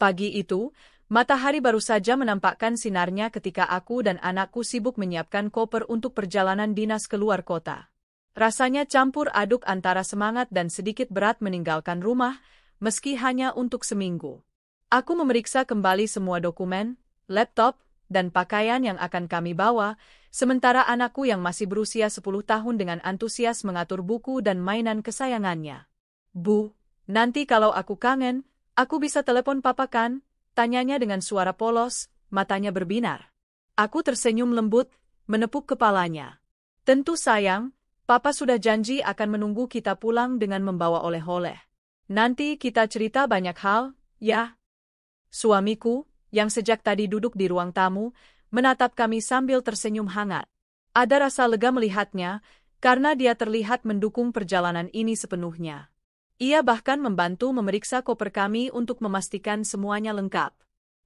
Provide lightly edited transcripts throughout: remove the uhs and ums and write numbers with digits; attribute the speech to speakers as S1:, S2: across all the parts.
S1: Pagi itu, matahari baru saja menampakkan sinarnya ketika aku dan anakku sibuk menyiapkan koper untuk perjalanan dinas keluar kota. Rasanya campur aduk antara semangat dan sedikit berat meninggalkan rumah, meski hanya untuk seminggu. Aku memeriksa kembali semua dokumen, laptop, dan pakaian yang akan kami bawa, sementara anakku yang masih berusia 10 tahun dengan antusias mengatur buku dan mainan kesayangannya. Bu, nanti kalau aku kangen, aku bisa telepon papa kan? Tanyanya dengan suara polos, matanya berbinar. Aku tersenyum lembut, menepuk kepalanya. Tentu sayang, papa sudah janji akan menunggu kita pulang dengan membawa oleh-oleh. Nanti kita cerita banyak hal, ya? Suamiku, yang sejak tadi duduk di ruang tamu, menatap kami sambil tersenyum hangat. Ada rasa lega melihatnya, karena dia terlihat mendukung perjalanan ini sepenuhnya. Ia bahkan membantu memeriksa koper kami untuk memastikan semuanya lengkap.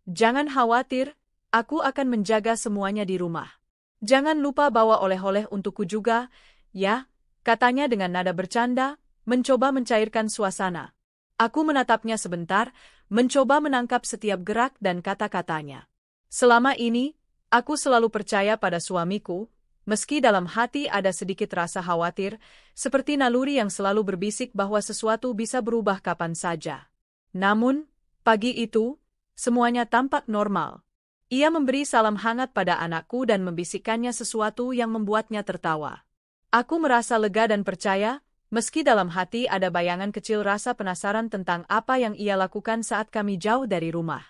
S1: Jangan khawatir, aku akan menjaga semuanya di rumah. Jangan lupa bawa oleh-oleh untukku juga, ya, katanya dengan nada bercanda, mencoba mencairkan suasana. Aku menatapnya sebentar, mencoba menangkap setiap gerak dan kata-katanya. Selama ini, aku selalu percaya pada suamiku, meski dalam hati ada sedikit rasa khawatir, seperti naluri yang selalu berbisik bahwa sesuatu bisa berubah kapan saja. Namun, pagi itu, semuanya tampak normal. Ia memberi salam hangat pada anakku dan membisikkannya sesuatu yang membuatnya tertawa. Aku merasa lega dan percaya, meski dalam hati ada bayangan kecil rasa penasaran tentang apa yang ia lakukan saat kami jauh dari rumah.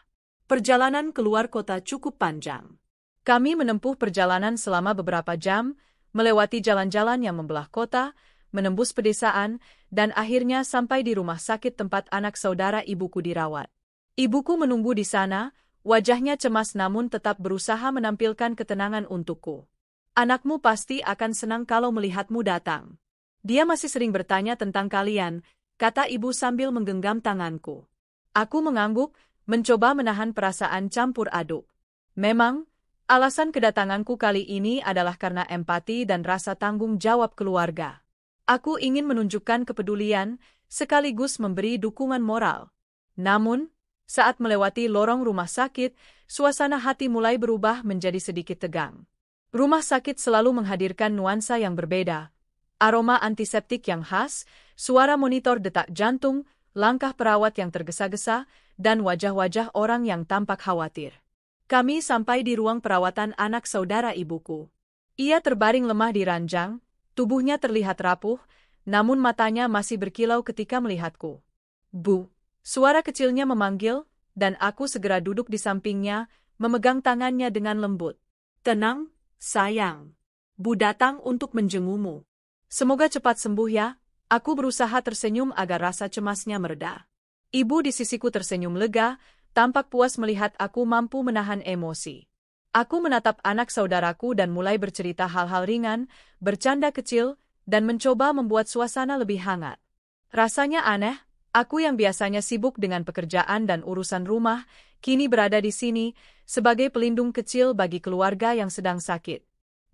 S1: Perjalanan keluar kota cukup panjang. Kami menempuh perjalanan selama beberapa jam, melewati jalan-jalan yang membelah kota, menembus pedesaan, dan akhirnya sampai di rumah sakit tempat anak saudara ibuku dirawat. Ibuku menunggu di sana, wajahnya cemas namun tetap berusaha menampilkan ketenangan untukku. Anakmu pasti akan senang kalau melihatmu datang. Dia masih sering bertanya tentang kalian, kata ibu sambil menggenggam tanganku. Aku mengangguk, mencoba menahan perasaan campur aduk. Memang, alasan kedatanganku kali ini adalah karena empati dan rasa tanggung jawab keluarga. Aku ingin menunjukkan kepedulian, sekaligus memberi dukungan moral. Namun, saat melewati lorong rumah sakit, suasana hati mulai berubah menjadi sedikit tegang. Rumah sakit selalu menghadirkan nuansa yang berbeda. Aroma antiseptik yang khas, suara monitor detak jantung, langkah perawat yang tergesa-gesa, dan wajah-wajah orang yang tampak khawatir. Kami sampai di ruang perawatan anak saudara ibuku. Ia terbaring lemah di ranjang, tubuhnya terlihat rapuh, namun matanya masih berkilau ketika melihatku. Bu, suara kecilnya memanggil, dan aku segera duduk di sampingnya, memegang tangannya dengan lembut. Tenang, sayang. Bu datang untuk menjengukmu. Semoga cepat sembuh ya, aku berusaha tersenyum agar rasa cemasnya mereda. Ibu di sisiku tersenyum lega, tampak puas melihat aku mampu menahan emosi. Aku menatap anak saudaraku dan mulai bercerita hal-hal ringan, bercanda kecil, dan mencoba membuat suasana lebih hangat. Rasanya aneh, aku yang biasanya sibuk dengan pekerjaan dan urusan rumah, kini berada di sini, sebagai pelindung kecil bagi keluarga yang sedang sakit.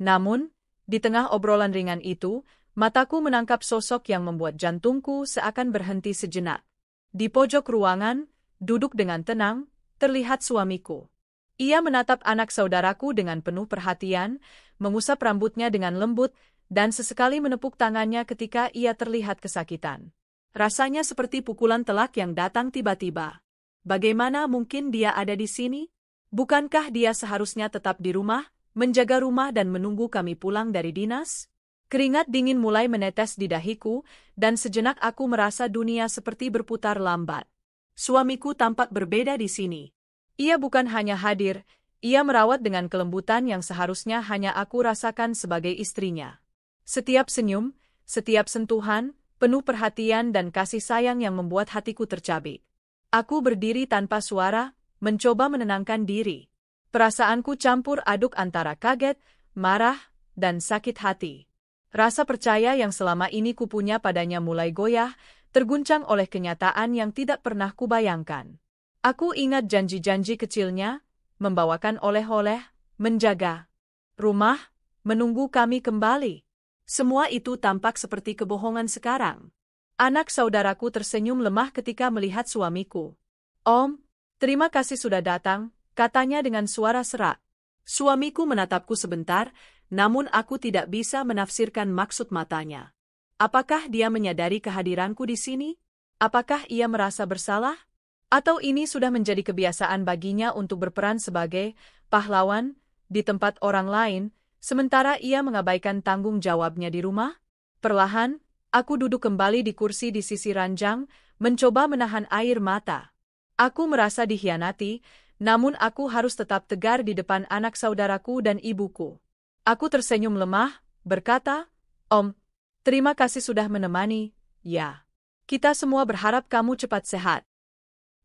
S1: Namun, di tengah obrolan ringan itu, mataku menangkap sosok yang membuat jantungku seakan berhenti sejenak. Di pojok ruangan, duduk dengan tenang, terlihat suamiku. Ia menatap anak saudaraku dengan penuh perhatian, mengusap rambutnya dengan lembut, dan sesekali menepuk tangannya ketika ia terlihat kesakitan. Rasanya seperti pukulan telak yang datang tiba-tiba. Bagaimana mungkin dia ada di sini? Bukankah dia seharusnya tetap di rumah, menjaga rumah dan menunggu kami pulang dari dinas? Keringat dingin mulai menetes di dahiku, dan sejenak aku merasa dunia seperti berputar lambat. Suamiku tampak berbeda di sini. Ia bukan hanya hadir, ia merawat dengan kelembutan yang seharusnya hanya aku rasakan sebagai istrinya. Setiap senyum, setiap sentuhan, penuh perhatian dan kasih sayang yang membuat hatiku tercabik. Aku berdiri tanpa suara, mencoba menenangkan diri. Perasaanku campur aduk antara kaget, marah, dan sakit hati. Rasa percaya yang selama ini kupunya padanya mulai goyah, terguncang oleh kenyataan yang tidak pernah kubayangkan. Aku ingat janji-janji kecilnya, membawakan oleh-oleh, menjaga rumah, menunggu kami kembali. Semua itu tampak seperti kebohongan sekarang. Anak saudaraku tersenyum lemah ketika melihat suamiku. Om, Terima kasih sudah datang, katanya dengan suara serak. Suamiku menatapku sebentar, namun aku tidak bisa menafsirkan maksud matanya. Apakah dia menyadari kehadiranku di sini? Apakah ia merasa bersalah? Atau ini sudah menjadi kebiasaan baginya untuk berperan sebagai pahlawan di tempat orang lain, sementara ia mengabaikan tanggung jawabnya di rumah? Perlahan, aku duduk kembali di kursi di sisi ranjang, mencoba menahan air mata. Aku merasa dikhianati, namun aku harus tetap tegar di depan anak saudaraku dan ibuku. Aku tersenyum lemah, berkata, "Om, terima kasih sudah menemani, ya. Kita semua berharap kamu cepat sehat."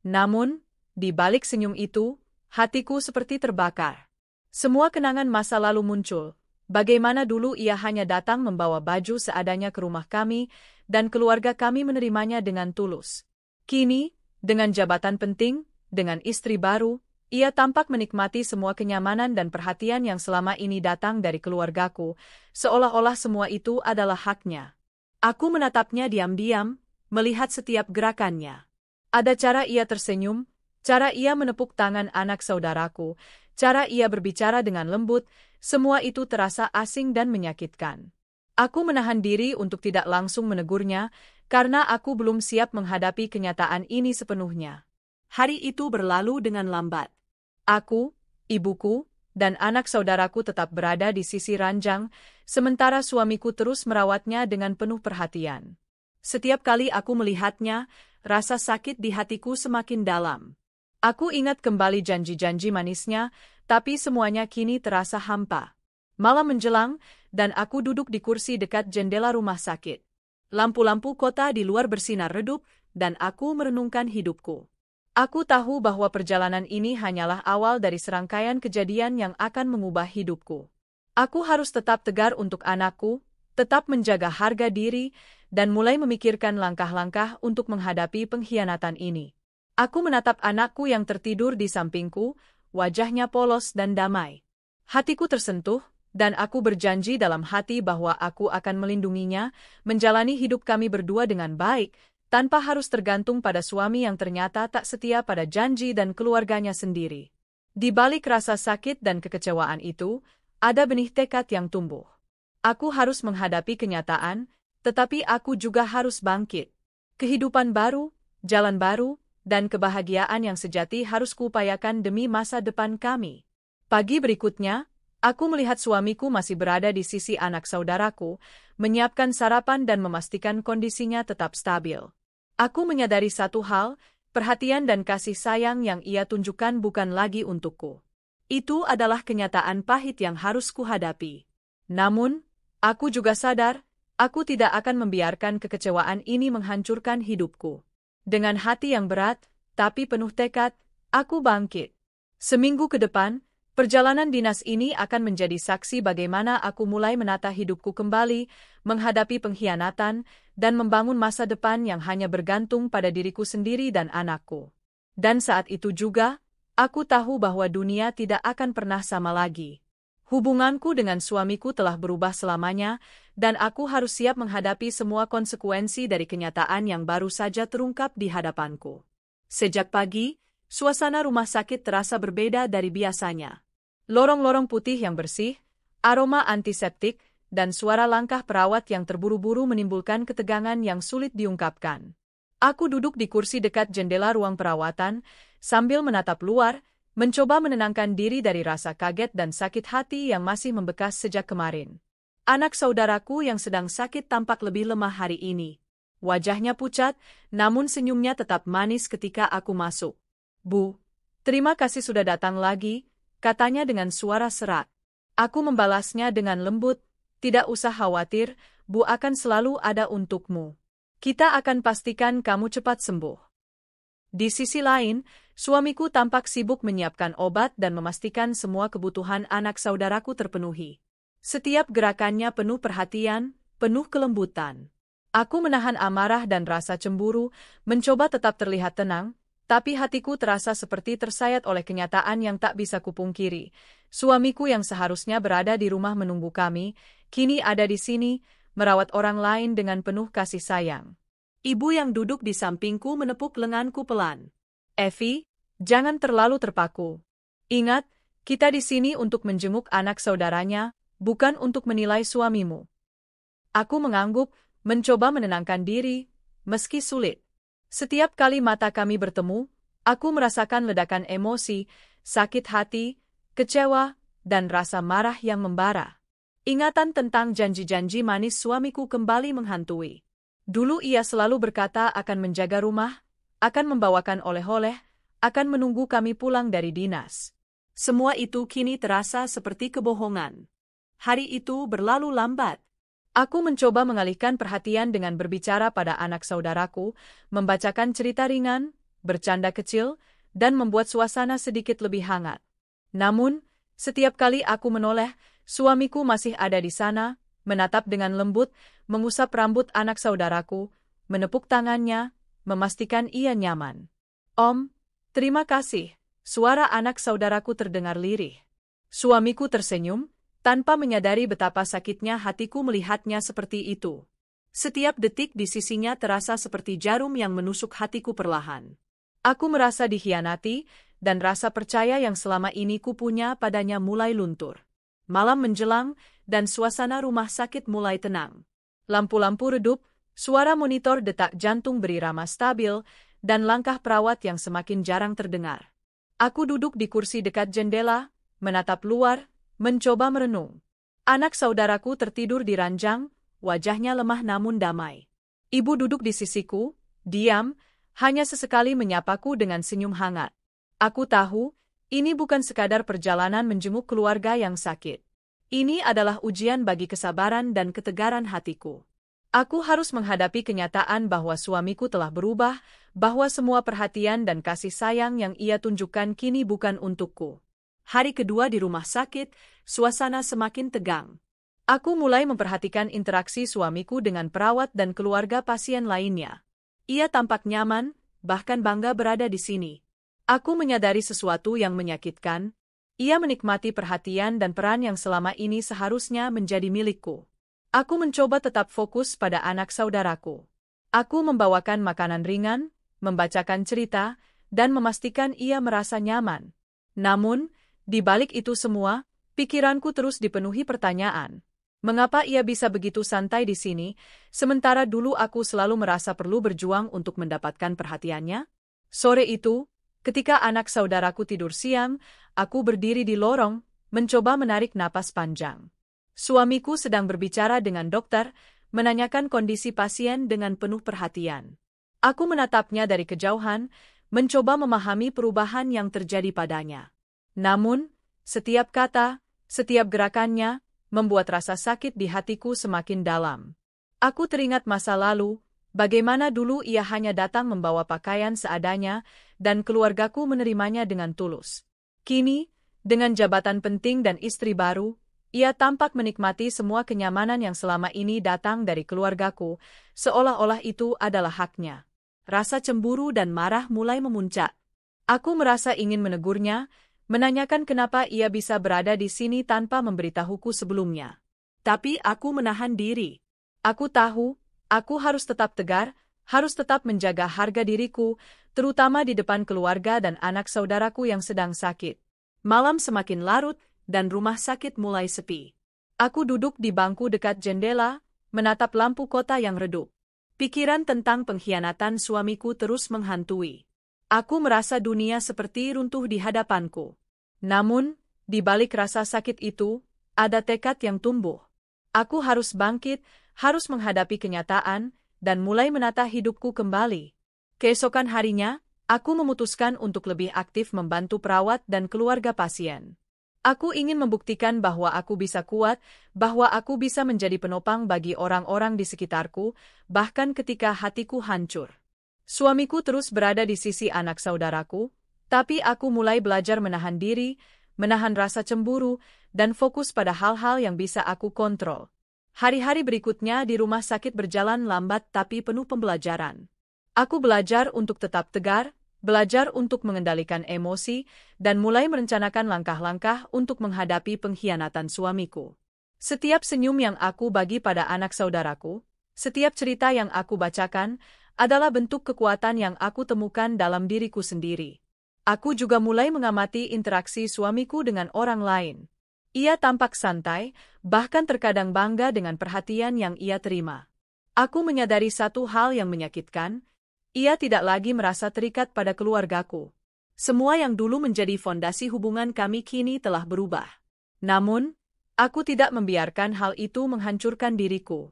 S1: Namun, di balik senyum itu, hatiku seperti terbakar. Semua kenangan masa lalu muncul. Bagaimana dulu ia hanya datang membawa baju seadanya ke rumah kami, dan keluarga kami menerimanya dengan tulus. Kini, dengan jabatan penting, dengan istri baru, ia tampak menikmati semua kenyamanan dan perhatian yang selama ini datang dari keluargaku, seolah-olah semua itu adalah haknya. Aku menatapnya diam-diam, melihat setiap gerakannya. Ada cara ia tersenyum, cara ia menepuk tangan anak saudaraku, cara ia berbicara dengan lembut, semua itu terasa asing dan menyakitkan. Aku menahan diri untuk tidak langsung menegurnya, karena aku belum siap menghadapi kenyataan ini sepenuhnya. Hari itu berlalu dengan lambat. Aku, ibuku, dan anak saudaraku tetap berada di sisi ranjang, sementara suamiku terus merawatnya dengan penuh perhatian. Setiap kali aku melihatnya, rasa sakit di hatiku semakin dalam. Aku ingat kembali janji-janji manisnya, tapi semuanya kini terasa hampa. Malam menjelang, dan aku duduk di kursi dekat jendela rumah sakit. Lampu-lampu kota di luar bersinar redup, dan aku merenungkan hidupku. Aku tahu bahwa perjalanan ini hanyalah awal dari serangkaian kejadian yang akan mengubah hidupku. Aku harus tetap tegar untuk anakku, tetap menjaga harga diri, dan mulai memikirkan langkah-langkah untuk menghadapi pengkhianatan ini. Aku menatap anakku yang tertidur di sampingku, wajahnya polos dan damai. Hatiku tersentuh, dan aku berjanji dalam hati bahwa aku akan melindunginya, menjalani hidup kami berdua dengan baik, tanpa harus tergantung pada suami yang ternyata tak setia pada janji dan keluarganya sendiri. Di balik rasa sakit dan kekecewaan itu, ada benih tekad yang tumbuh. Aku harus menghadapi kenyataan, tetapi aku juga harus bangkit. Kehidupan baru, jalan baru, dan kebahagiaan yang sejati harus kuupayakan demi masa depan kami. Pagi berikutnya, aku melihat suamiku masih berada di sisi anak saudaraku, menyiapkan sarapan dan memastikan kondisinya tetap stabil. Aku menyadari satu hal, perhatian dan kasih sayang yang ia tunjukkan bukan lagi untukku. Itu adalah kenyataan pahit yang harus kuhadapi. Namun, aku juga sadar, aku tidak akan membiarkan kekecewaan ini menghancurkan hidupku. Dengan hati yang berat, tapi penuh tekad, aku bangkit. Seminggu ke depan, perjalanan dinas ini akan menjadi saksi bagaimana aku mulai menata hidupku kembali, menghadapi pengkhianatan, dan membangun masa depan yang hanya bergantung pada diriku sendiri dan anakku. Dan saat itu juga, aku tahu bahwa dunia tidak akan pernah sama lagi. Hubunganku dengan suamiku telah berubah selamanya, dan aku harus siap menghadapi semua konsekuensi dari kenyataan yang baru saja terungkap di hadapanku. Sejak pagi, suasana rumah sakit terasa berbeda dari biasanya. Lorong-lorong putih yang bersih, aroma antiseptik, dan suara langkah perawat yang terburu-buru menimbulkan ketegangan yang sulit diungkapkan. Aku duduk di kursi dekat jendela ruang perawatan, sambil menatap luar, mencoba menenangkan diri dari rasa kaget dan sakit hati yang masih membekas sejak kemarin. Anak saudaraku yang sedang sakit tampak lebih lemah hari ini. Wajahnya pucat, namun senyumnya tetap manis ketika aku masuk. "Bu, terima kasih sudah datang lagi," katanya dengan suara serak. Aku membalasnya dengan lembut, "Tidak usah khawatir, Bu akan selalu ada untukmu. Kita akan pastikan kamu cepat sembuh." Di sisi lain, suamiku tampak sibuk menyiapkan obat dan memastikan semua kebutuhan anak saudaraku terpenuhi. Setiap gerakannya penuh perhatian, penuh kelembutan. Aku menahan amarah dan rasa cemburu, mencoba tetap terlihat tenang, tapi hatiku terasa seperti tersayat oleh kenyataan yang tak bisa kupungkiri. Suamiku yang seharusnya berada di rumah menunggu kami, kini ada di sini, merawat orang lain dengan penuh kasih sayang. Ibu yang duduk di sampingku menepuk lenganku pelan. "Evi, Jangan terlalu terpaku. Ingat, kita di sini untuk menjenguk anak saudaranya, bukan untuk menilai suamimu. Aku mengangguk, mencoba menenangkan diri, meski sulit. Setiap kali mata kami bertemu, aku merasakan ledakan emosi, sakit hati, kecewa, dan rasa marah yang membara. Ingatan tentang janji-janji manis suamiku kembali menghantui. Dulu ia selalu berkata akan menjaga rumah, akan membawakan oleh-oleh, akan menunggu kami pulang dari dinas. Semua itu kini terasa seperti kebohongan. Hari itu berlalu lambat. Aku mencoba mengalihkan perhatian dengan berbicara pada anak saudaraku, membacakan cerita ringan, bercanda kecil, dan membuat suasana sedikit lebih hangat. Namun, setiap kali aku menoleh, suamiku masih ada di sana, menatap dengan lembut, mengusap rambut anak saudaraku, menepuk tangannya, memastikan ia nyaman. Om, terima kasih, suara anak saudaraku terdengar lirih. Suamiku tersenyum, tanpa menyadari betapa sakitnya hatiku melihatnya seperti itu. Setiap detik di sisinya terasa seperti jarum yang menusuk hatiku perlahan. Aku merasa dikhianati, dan rasa percaya yang selama ini kupunya padanya mulai luntur. Malam menjelang, dan suasana rumah sakit mulai tenang. Lampu-lampu redup, suara monitor detak jantung berirama stabil, dan langkah perawat yang semakin jarang terdengar. Aku duduk di kursi dekat jendela, menatap luar, mencoba merenung. Anak saudaraku tertidur di ranjang, wajahnya lemah namun damai. Ibu duduk di sisiku, diam, hanya sesekali menyapaku dengan senyum hangat. Aku tahu, ini bukan sekadar perjalanan menjenguk keluarga yang sakit. Ini adalah ujian bagi kesabaran dan ketegaran hatiku. Aku harus menghadapi kenyataan bahwa suamiku telah berubah, bahwa semua perhatian dan kasih sayang yang ia tunjukkan kini bukan untukku. Hari kedua di rumah sakit, suasana semakin tegang. Aku mulai memperhatikan interaksi suamiku dengan perawat dan keluarga pasien lainnya. Ia tampak nyaman, bahkan bangga berada di sini. Aku menyadari sesuatu yang menyakitkan. Ia menikmati perhatian dan peran yang selama ini seharusnya menjadi milikku. Aku mencoba tetap fokus pada anak saudaraku. Aku membawakan makanan ringan, membacakan cerita, dan memastikan ia merasa nyaman. Namun, di balik itu semua, pikiranku terus dipenuhi pertanyaan. Mengapa ia bisa begitu santai di sini, sementara dulu aku selalu merasa perlu berjuang untuk mendapatkan perhatiannya? Sore itu, ketika anak saudaraku tidur siang, aku berdiri di lorong, mencoba menarik napas panjang. Suamiku sedang berbicara dengan dokter, menanyakan kondisi pasien dengan penuh perhatian. Aku menatapnya dari kejauhan, mencoba memahami perubahan yang terjadi padanya. Namun, setiap kata, setiap gerakannya, membuat rasa sakit di hatiku semakin dalam. Aku teringat masa lalu, bagaimana dulu ia hanya datang membawa pakaian seadanya, dan keluargaku menerimanya dengan tulus. Kini, dengan jabatan penting dan istri baru, ia tampak menikmati semua kenyamanan yang selama ini datang dari keluargaku, seolah-olah itu adalah haknya. Rasa cemburu dan marah mulai memuncak. Aku merasa ingin menegurnya, menanyakan kenapa ia bisa berada di sini tanpa memberitahuku sebelumnya. Tapi aku menahan diri. Aku tahu, aku harus tetap tegar, harus tetap menjaga harga diriku, terutama di depan keluarga dan anak saudaraku yang sedang sakit. Malam semakin larut, dan rumah sakit mulai sepi. Aku duduk di bangku dekat jendela, menatap lampu kota yang redup. Pikiran tentang pengkhianatan suamiku terus menghantui. Aku merasa dunia seperti runtuh di hadapanku. Namun, di balik rasa sakit itu, ada tekad yang tumbuh. Aku harus bangkit, harus menghadapi kenyataan, dan mulai menata hidupku kembali. Keesokan harinya, aku memutuskan untuk lebih aktif membantu perawat dan keluarga pasien. Aku ingin membuktikan bahwa aku bisa kuat, bahwa aku bisa menjadi penopang bagi orang-orang di sekitarku, bahkan ketika hatiku hancur. Suamiku terus berada di sisi anak saudaraku, tapi aku mulai belajar menahan diri, menahan rasa cemburu, dan fokus pada hal-hal yang bisa aku kontrol. Hari-hari berikutnya di rumah sakit berjalan lambat tapi penuh pembelajaran. Aku belajar untuk tetap tegar, belajar untuk mengendalikan emosi, dan mulai merencanakan langkah-langkah untuk menghadapi pengkhianatan suamiku. Setiap senyum yang aku bagi pada anak saudaraku, setiap cerita yang aku bacakan, adalah bentuk kekuatan yang aku temukan dalam diriku sendiri. Aku juga mulai mengamati interaksi suamiku dengan orang lain. Ia tampak santai, bahkan terkadang bangga dengan perhatian yang ia terima. Aku menyadari satu hal yang menyakitkan, ia tidak lagi merasa terikat pada keluargaku. Semua yang dulu menjadi fondasi hubungan kami kini telah berubah. Namun, aku tidak membiarkan hal itu menghancurkan diriku.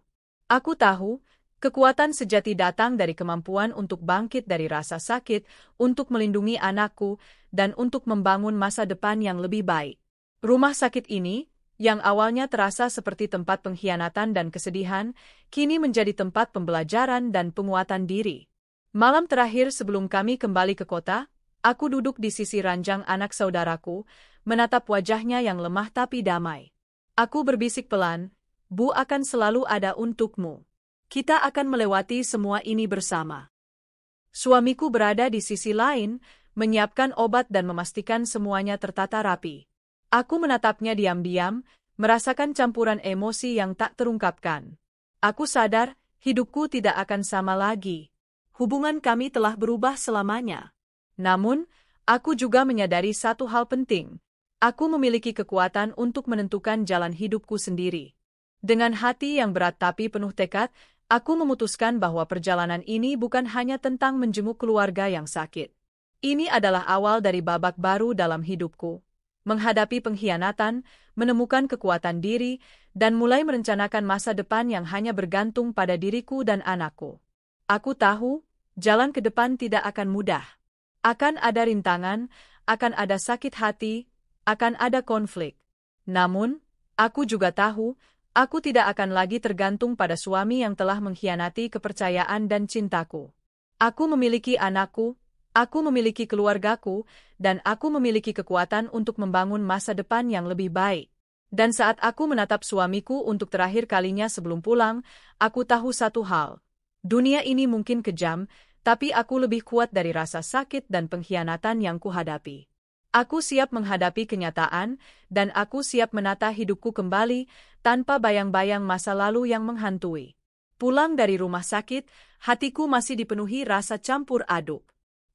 S1: Aku tahu, kekuatan sejati datang dari kemampuan untuk bangkit dari rasa sakit, untuk melindungi anakku, dan untuk membangun masa depan yang lebih baik. Rumah sakit ini, yang awalnya terasa seperti tempat pengkhianatan dan kesedihan, kini menjadi tempat pembelajaran dan penguatan diri. Malam terakhir sebelum kami kembali ke kota, aku duduk di sisi ranjang anak saudaraku, menatap wajahnya yang lemah tapi damai. Aku berbisik pelan, Bu akan selalu ada untukmu. Kita akan melewati semua ini bersama. Suamiku berada di sisi lain, menyiapkan obat dan memastikan semuanya tertata rapi. Aku menatapnya diam-diam, merasakan campuran emosi yang tak terungkapkan. Aku sadar, hidupku tidak akan sama lagi. Hubungan kami telah berubah selamanya. Namun, aku juga menyadari satu hal penting. Aku memiliki kekuatan untuk menentukan jalan hidupku sendiri. Dengan hati yang berat tapi penuh tekad, aku memutuskan bahwa perjalanan ini bukan hanya tentang menjenguk keluarga yang sakit. Ini adalah awal dari babak baru dalam hidupku. Menghadapi pengkhianatan, menemukan kekuatan diri, dan mulai merencanakan masa depan yang hanya bergantung pada diriku dan anakku. Aku tahu, jalan ke depan tidak akan mudah. Akan ada rintangan, akan ada sakit hati, akan ada konflik. Namun, aku juga tahu, aku tidak akan lagi tergantung pada suami yang telah mengkhianati kepercayaan dan cintaku. Aku memiliki anakku, aku memiliki keluargaku, dan aku memiliki kekuatan untuk membangun masa depan yang lebih baik. Dan saat aku menatap suamiku untuk terakhir kalinya sebelum pulang, aku tahu satu hal. Dunia ini mungkin kejam, tapi aku lebih kuat dari rasa sakit dan pengkhianatan yang kuhadapi. Aku siap menghadapi kenyataan, dan aku siap menata hidupku kembali, tanpa bayang-bayang masa lalu yang menghantui. Pulang dari rumah sakit, hatiku masih dipenuhi rasa campur aduk.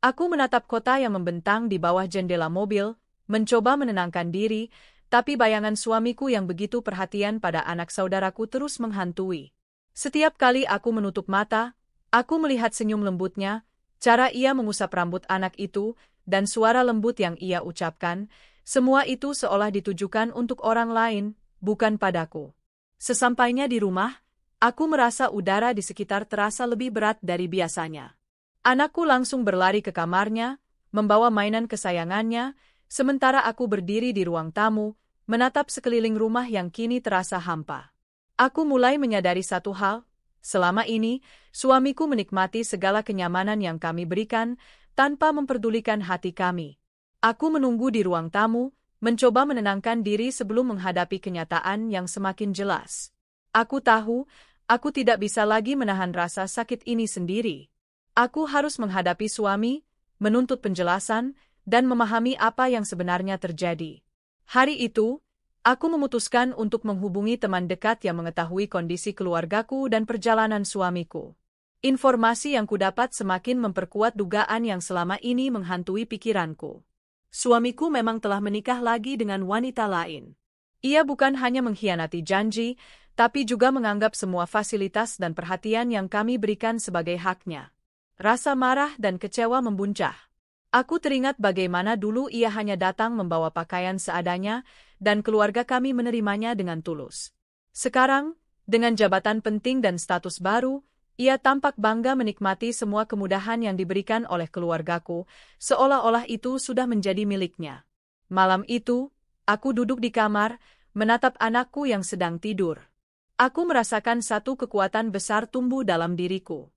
S1: Aku menatap kota yang membentang di bawah jendela mobil, mencoba menenangkan diri, tapi bayangan suamiku yang begitu perhatian pada anak saudaraku terus menghantui. Setiap kali aku menutup mata, aku melihat senyum lembutnya, cara ia mengusap rambut anak itu, dan suara lembut yang ia ucapkan, semua itu seolah ditujukan untuk orang lain, bukan padaku. Sesampainya di rumah, aku merasa udara di sekitar terasa lebih berat dari biasanya. Anakku langsung berlari ke kamarnya, membawa mainan kesayangannya, sementara aku berdiri di ruang tamu, menatap sekeliling rumah yang kini terasa hampa. Aku mulai menyadari satu hal, selama ini, suamiku menikmati segala kenyamanan yang kami berikan, tanpa memperdulikan hati kami. Aku menunggu di ruang tamu, mencoba menenangkan diri sebelum menghadapi kenyataan yang semakin jelas. Aku tahu, aku tidak bisa lagi menahan rasa sakit ini sendiri. Aku harus menghadapi suami, menuntut penjelasan, dan memahami apa yang sebenarnya terjadi. Hari itu, aku memutuskan untuk menghubungi teman dekat yang mengetahui kondisi keluargaku dan perjalanan suamiku. Informasi yang kudapat semakin memperkuat dugaan yang selama ini menghantui pikiranku. Suamiku memang telah menikah lagi dengan wanita lain. Ia bukan hanya mengkhianati janji, tapi juga menganggap semua fasilitas dan perhatian yang kami berikan sebagai haknya. Rasa marah dan kecewa membuncah. Aku teringat bagaimana dulu ia hanya datang membawa pakaian seadanya, dan keluarga kami menerimanya dengan tulus. Sekarang, dengan jabatan penting dan status baru, ia tampak bangga menikmati semua kemudahan yang diberikan oleh keluargaku, seolah-olah itu sudah menjadi miliknya. Malam itu, aku duduk di kamar, menatap anakku yang sedang tidur. Aku merasakan satu kekuatan besar tumbuh dalam diriku.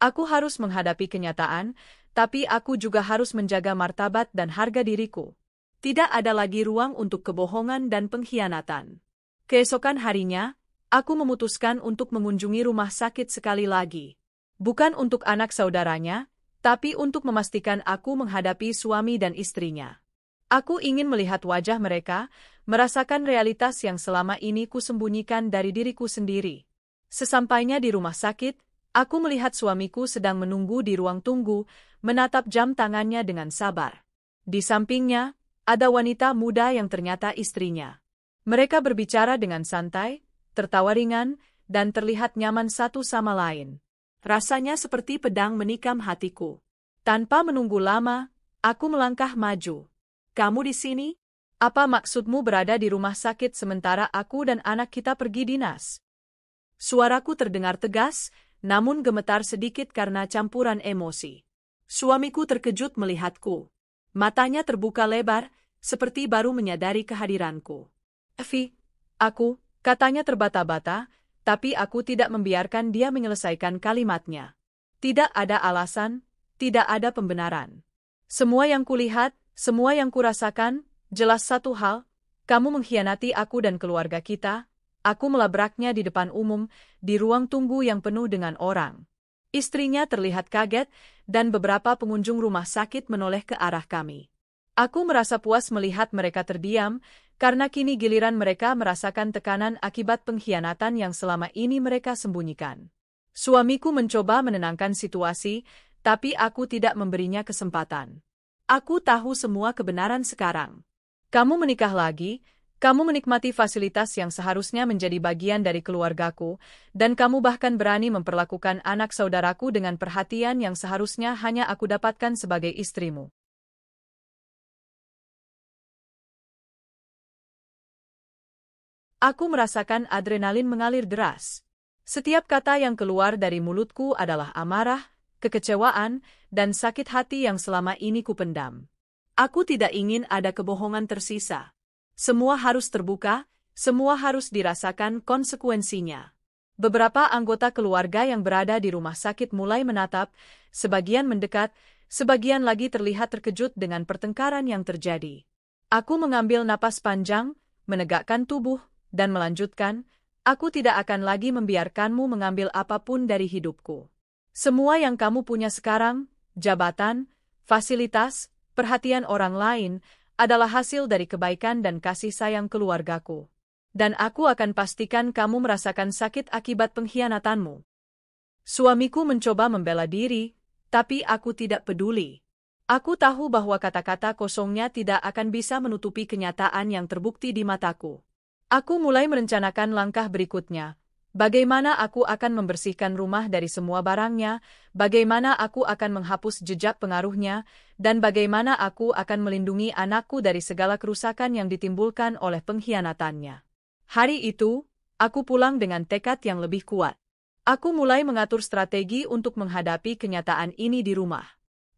S1: Aku harus menghadapi kenyataan, tapi aku juga harus menjaga martabat dan harga diriku. Tidak ada lagi ruang untuk kebohongan dan pengkhianatan. Keesokan harinya, aku memutuskan untuk mengunjungi rumah sakit sekali lagi. Bukan untuk anak saudaranya, tapi untuk memastikan aku menghadapi suami dan istrinya. Aku ingin melihat wajah mereka, merasakan realitas yang selama ini kusembunyikan dari diriku sendiri. Sesampainya di rumah sakit, aku melihat suamiku sedang menunggu di ruang tunggu, menatap jam tangannya dengan sabar. Di sampingnya, ada wanita muda yang ternyata istrinya. Mereka berbicara dengan santai, tertawa ringan, dan terlihat nyaman satu sama lain. Rasanya seperti pedang menikam hatiku. Tanpa menunggu lama, aku melangkah maju. Kamu di sini? Apa maksudmu berada di rumah sakit sementara aku dan anak kita pergi dinas? Suaraku terdengar tegas, namun gemetar sedikit karena campuran emosi. Suamiku terkejut melihatku. Matanya terbuka lebar, seperti baru menyadari kehadiranku. "Evi, katanya terbata-bata, tapi aku tidak membiarkan dia menyelesaikan kalimatnya. Tidak ada alasan, tidak ada pembenaran. Semua yang kulihat, semua yang kurasakan, jelas satu hal, kamu mengkhianati aku dan keluarga kita." Aku melabraknya di depan umum, di ruang tunggu yang penuh dengan orang. Istrinya terlihat kaget, dan beberapa pengunjung rumah sakit menoleh ke arah kami. Aku merasa puas melihat mereka terdiam, karena kini giliran mereka merasakan tekanan akibat pengkhianatan yang selama ini mereka sembunyikan. Suamiku mencoba menenangkan situasi, tapi aku tidak memberinya kesempatan. Aku tahu semua kebenaran sekarang. Kamu menikah lagi, kamu menikmati fasilitas yang seharusnya menjadi bagian dari keluargaku, dan kamu bahkan berani memperlakukan anak saudaraku dengan perhatian yang seharusnya hanya aku dapatkan sebagai istrimu. Aku merasakan adrenalin mengalir deras. Setiap kata yang keluar dari mulutku adalah amarah, kekecewaan, dan sakit hati yang selama ini kupendam. Aku tidak ingin ada kebohongan tersisa. Semua harus terbuka, semua harus dirasakan konsekuensinya. Beberapa anggota keluarga yang berada di rumah sakit mulai menatap, sebagian mendekat, sebagian lagi terlihat terkejut dengan pertengkaran yang terjadi. Aku mengambil napas panjang, menegakkan tubuh, dan melanjutkan, aku tidak akan lagi membiarkanmu mengambil apapun dari hidupku. Semua yang kamu punya sekarang, jabatan, fasilitas, perhatian orang lain, adalah hasil dari kebaikan dan kasih sayang keluargaku. Dan aku akan pastikan kamu merasakan sakit akibat pengkhianatanmu. Suamiku mencoba membela diri, tapi aku tidak peduli. Aku tahu bahwa kata-kata kosongnya tidak akan bisa menutupi kenyataan yang terbukti di mataku. Aku mulai merencanakan langkah berikutnya. Bagaimana aku akan membersihkan rumah dari semua barangnya, bagaimana aku akan menghapus jejak pengaruhnya, dan bagaimana aku akan melindungi anakku dari segala kerusakan yang ditimbulkan oleh pengkhianatannya. Hari itu, aku pulang dengan tekad yang lebih kuat. Aku mulai mengatur strategi untuk menghadapi kenyataan ini di rumah.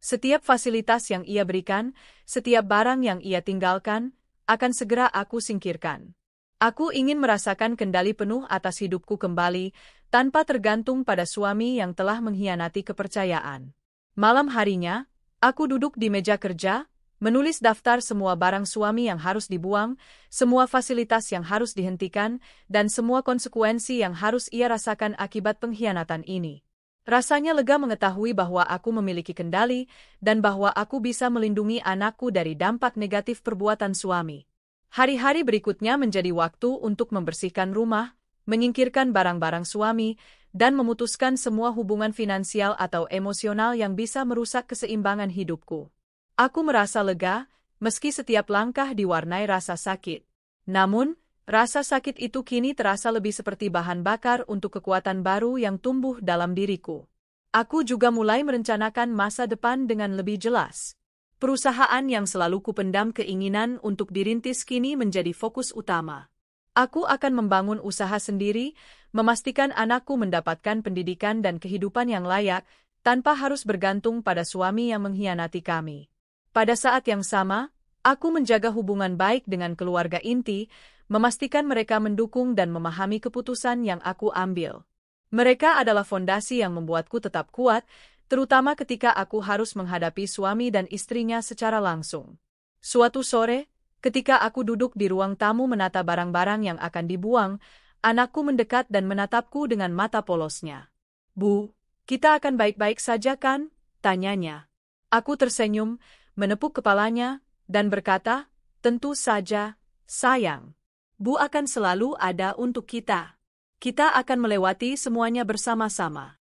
S1: Setiap fasilitas yang ia berikan, setiap barang yang ia tinggalkan, akan segera aku singkirkan. Aku ingin merasakan kendali penuh atas hidupku kembali, tanpa tergantung pada suami yang telah mengkhianati kepercayaan. Malam harinya, aku duduk di meja kerja, menulis daftar semua barang suami yang harus dibuang, semua fasilitas yang harus dihentikan, dan semua konsekuensi yang harus ia rasakan akibat pengkhianatan ini. Rasanya lega mengetahui bahwa aku memiliki kendali, dan bahwa aku bisa melindungi anakku dari dampak negatif perbuatan suami. Hari-hari berikutnya menjadi waktu untuk membersihkan rumah, menyingkirkan barang-barang suami, dan memutuskan semua hubungan finansial atau emosional yang bisa merusak keseimbangan hidupku. Aku merasa lega, meski setiap langkah diwarnai rasa sakit. Namun, rasa sakit itu kini terasa lebih seperti bahan bakar untuk kekuatan baru yang tumbuh dalam diriku. Aku juga mulai merencanakan masa depan dengan lebih jelas. Perusahaan yang selalu kupendam keinginan untuk dirintis kini menjadi fokus utama. Aku akan membangun usaha sendiri, memastikan anakku mendapatkan pendidikan dan kehidupan yang layak, tanpa harus bergantung pada suami yang mengkhianati kami. Pada saat yang sama, aku menjaga hubungan baik dengan keluarga inti, memastikan mereka mendukung dan memahami keputusan yang aku ambil. Mereka adalah fondasi yang membuatku tetap kuat, terutama ketika aku harus menghadapi suami dan istrinya secara langsung. Suatu sore, ketika aku duduk di ruang tamu menata barang-barang yang akan dibuang, anakku mendekat dan menatapku dengan mata polosnya. "Bu, kita akan baik-baik saja kan?" tanyanya. Aku tersenyum, menepuk kepalanya, dan berkata, "Tentu saja, sayang. Bu akan selalu ada untuk kita. Kita akan melewati semuanya bersama-sama."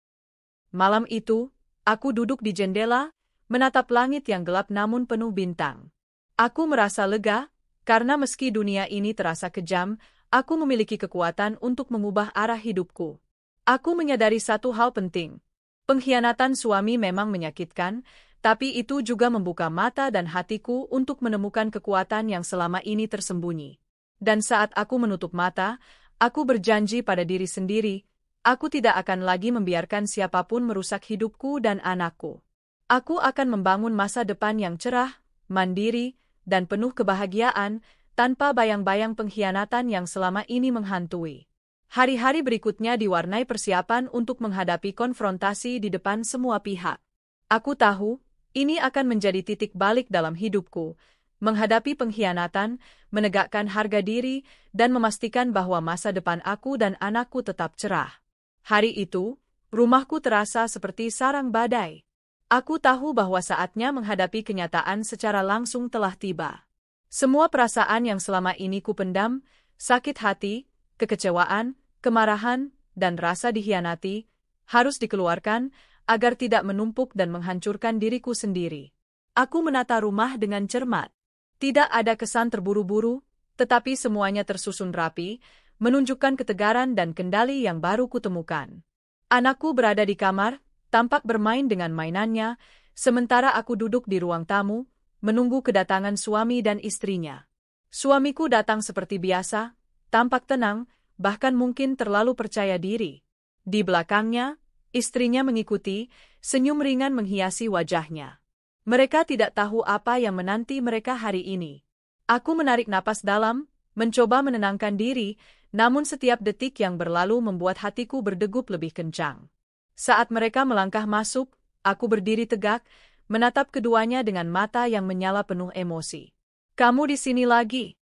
S1: Malam itu, aku duduk di jendela, menatap langit yang gelap namun penuh bintang. Aku merasa lega, karena meski dunia ini terasa kejam, aku memiliki kekuatan untuk mengubah arah hidupku. Aku menyadari satu hal penting. Pengkhianatan suami memang menyakitkan, tapi itu juga membuka mata dan hatiku untuk menemukan kekuatan yang selama ini tersembunyi. Dan saat aku menutup mata, aku berjanji pada diri sendiri, aku tidak akan lagi membiarkan siapapun merusak hidupku dan anakku. Aku akan membangun masa depan yang cerah, mandiri, dan penuh kebahagiaan, tanpa bayang-bayang pengkhianatan yang selama ini menghantui. Hari-hari berikutnya diwarnai persiapan untuk menghadapi konfrontasi di depan semua pihak. Aku tahu, ini akan menjadi titik balik dalam hidupku, menghadapi pengkhianatan, menegakkan harga diri, dan memastikan bahwa masa depan aku dan anakku tetap cerah. Hari itu, rumahku terasa seperti sarang badai. Aku tahu bahwa saatnya menghadapi kenyataan secara langsung telah tiba. Semua perasaan yang selama ini kupendam, sakit hati, kekecewaan, kemarahan, dan rasa dikhianati, harus dikeluarkan agar tidak menumpuk dan menghancurkan diriku sendiri. Aku menata rumah dengan cermat. Tidak ada kesan terburu-buru, tetapi semuanya tersusun rapi, menunjukkan ketegaran dan kendali yang baru kutemukan. Anakku berada di kamar, tampak bermain dengan mainannya, sementara aku duduk di ruang tamu, menunggu kedatangan suami dan istrinya. Suamiku datang seperti biasa, tampak tenang, bahkan mungkin terlalu percaya diri. Di belakangnya, istrinya mengikuti, senyum ringan menghiasi wajahnya. Mereka tidak tahu apa yang menanti mereka hari ini. Aku menarik napas dalam, mencoba menenangkan diri, namun setiap detik yang berlalu membuat hatiku berdegup lebih kencang. Saat mereka melangkah masuk, aku berdiri tegak, menatap keduanya dengan mata yang menyala penuh emosi. "Kamu di sini lagi?"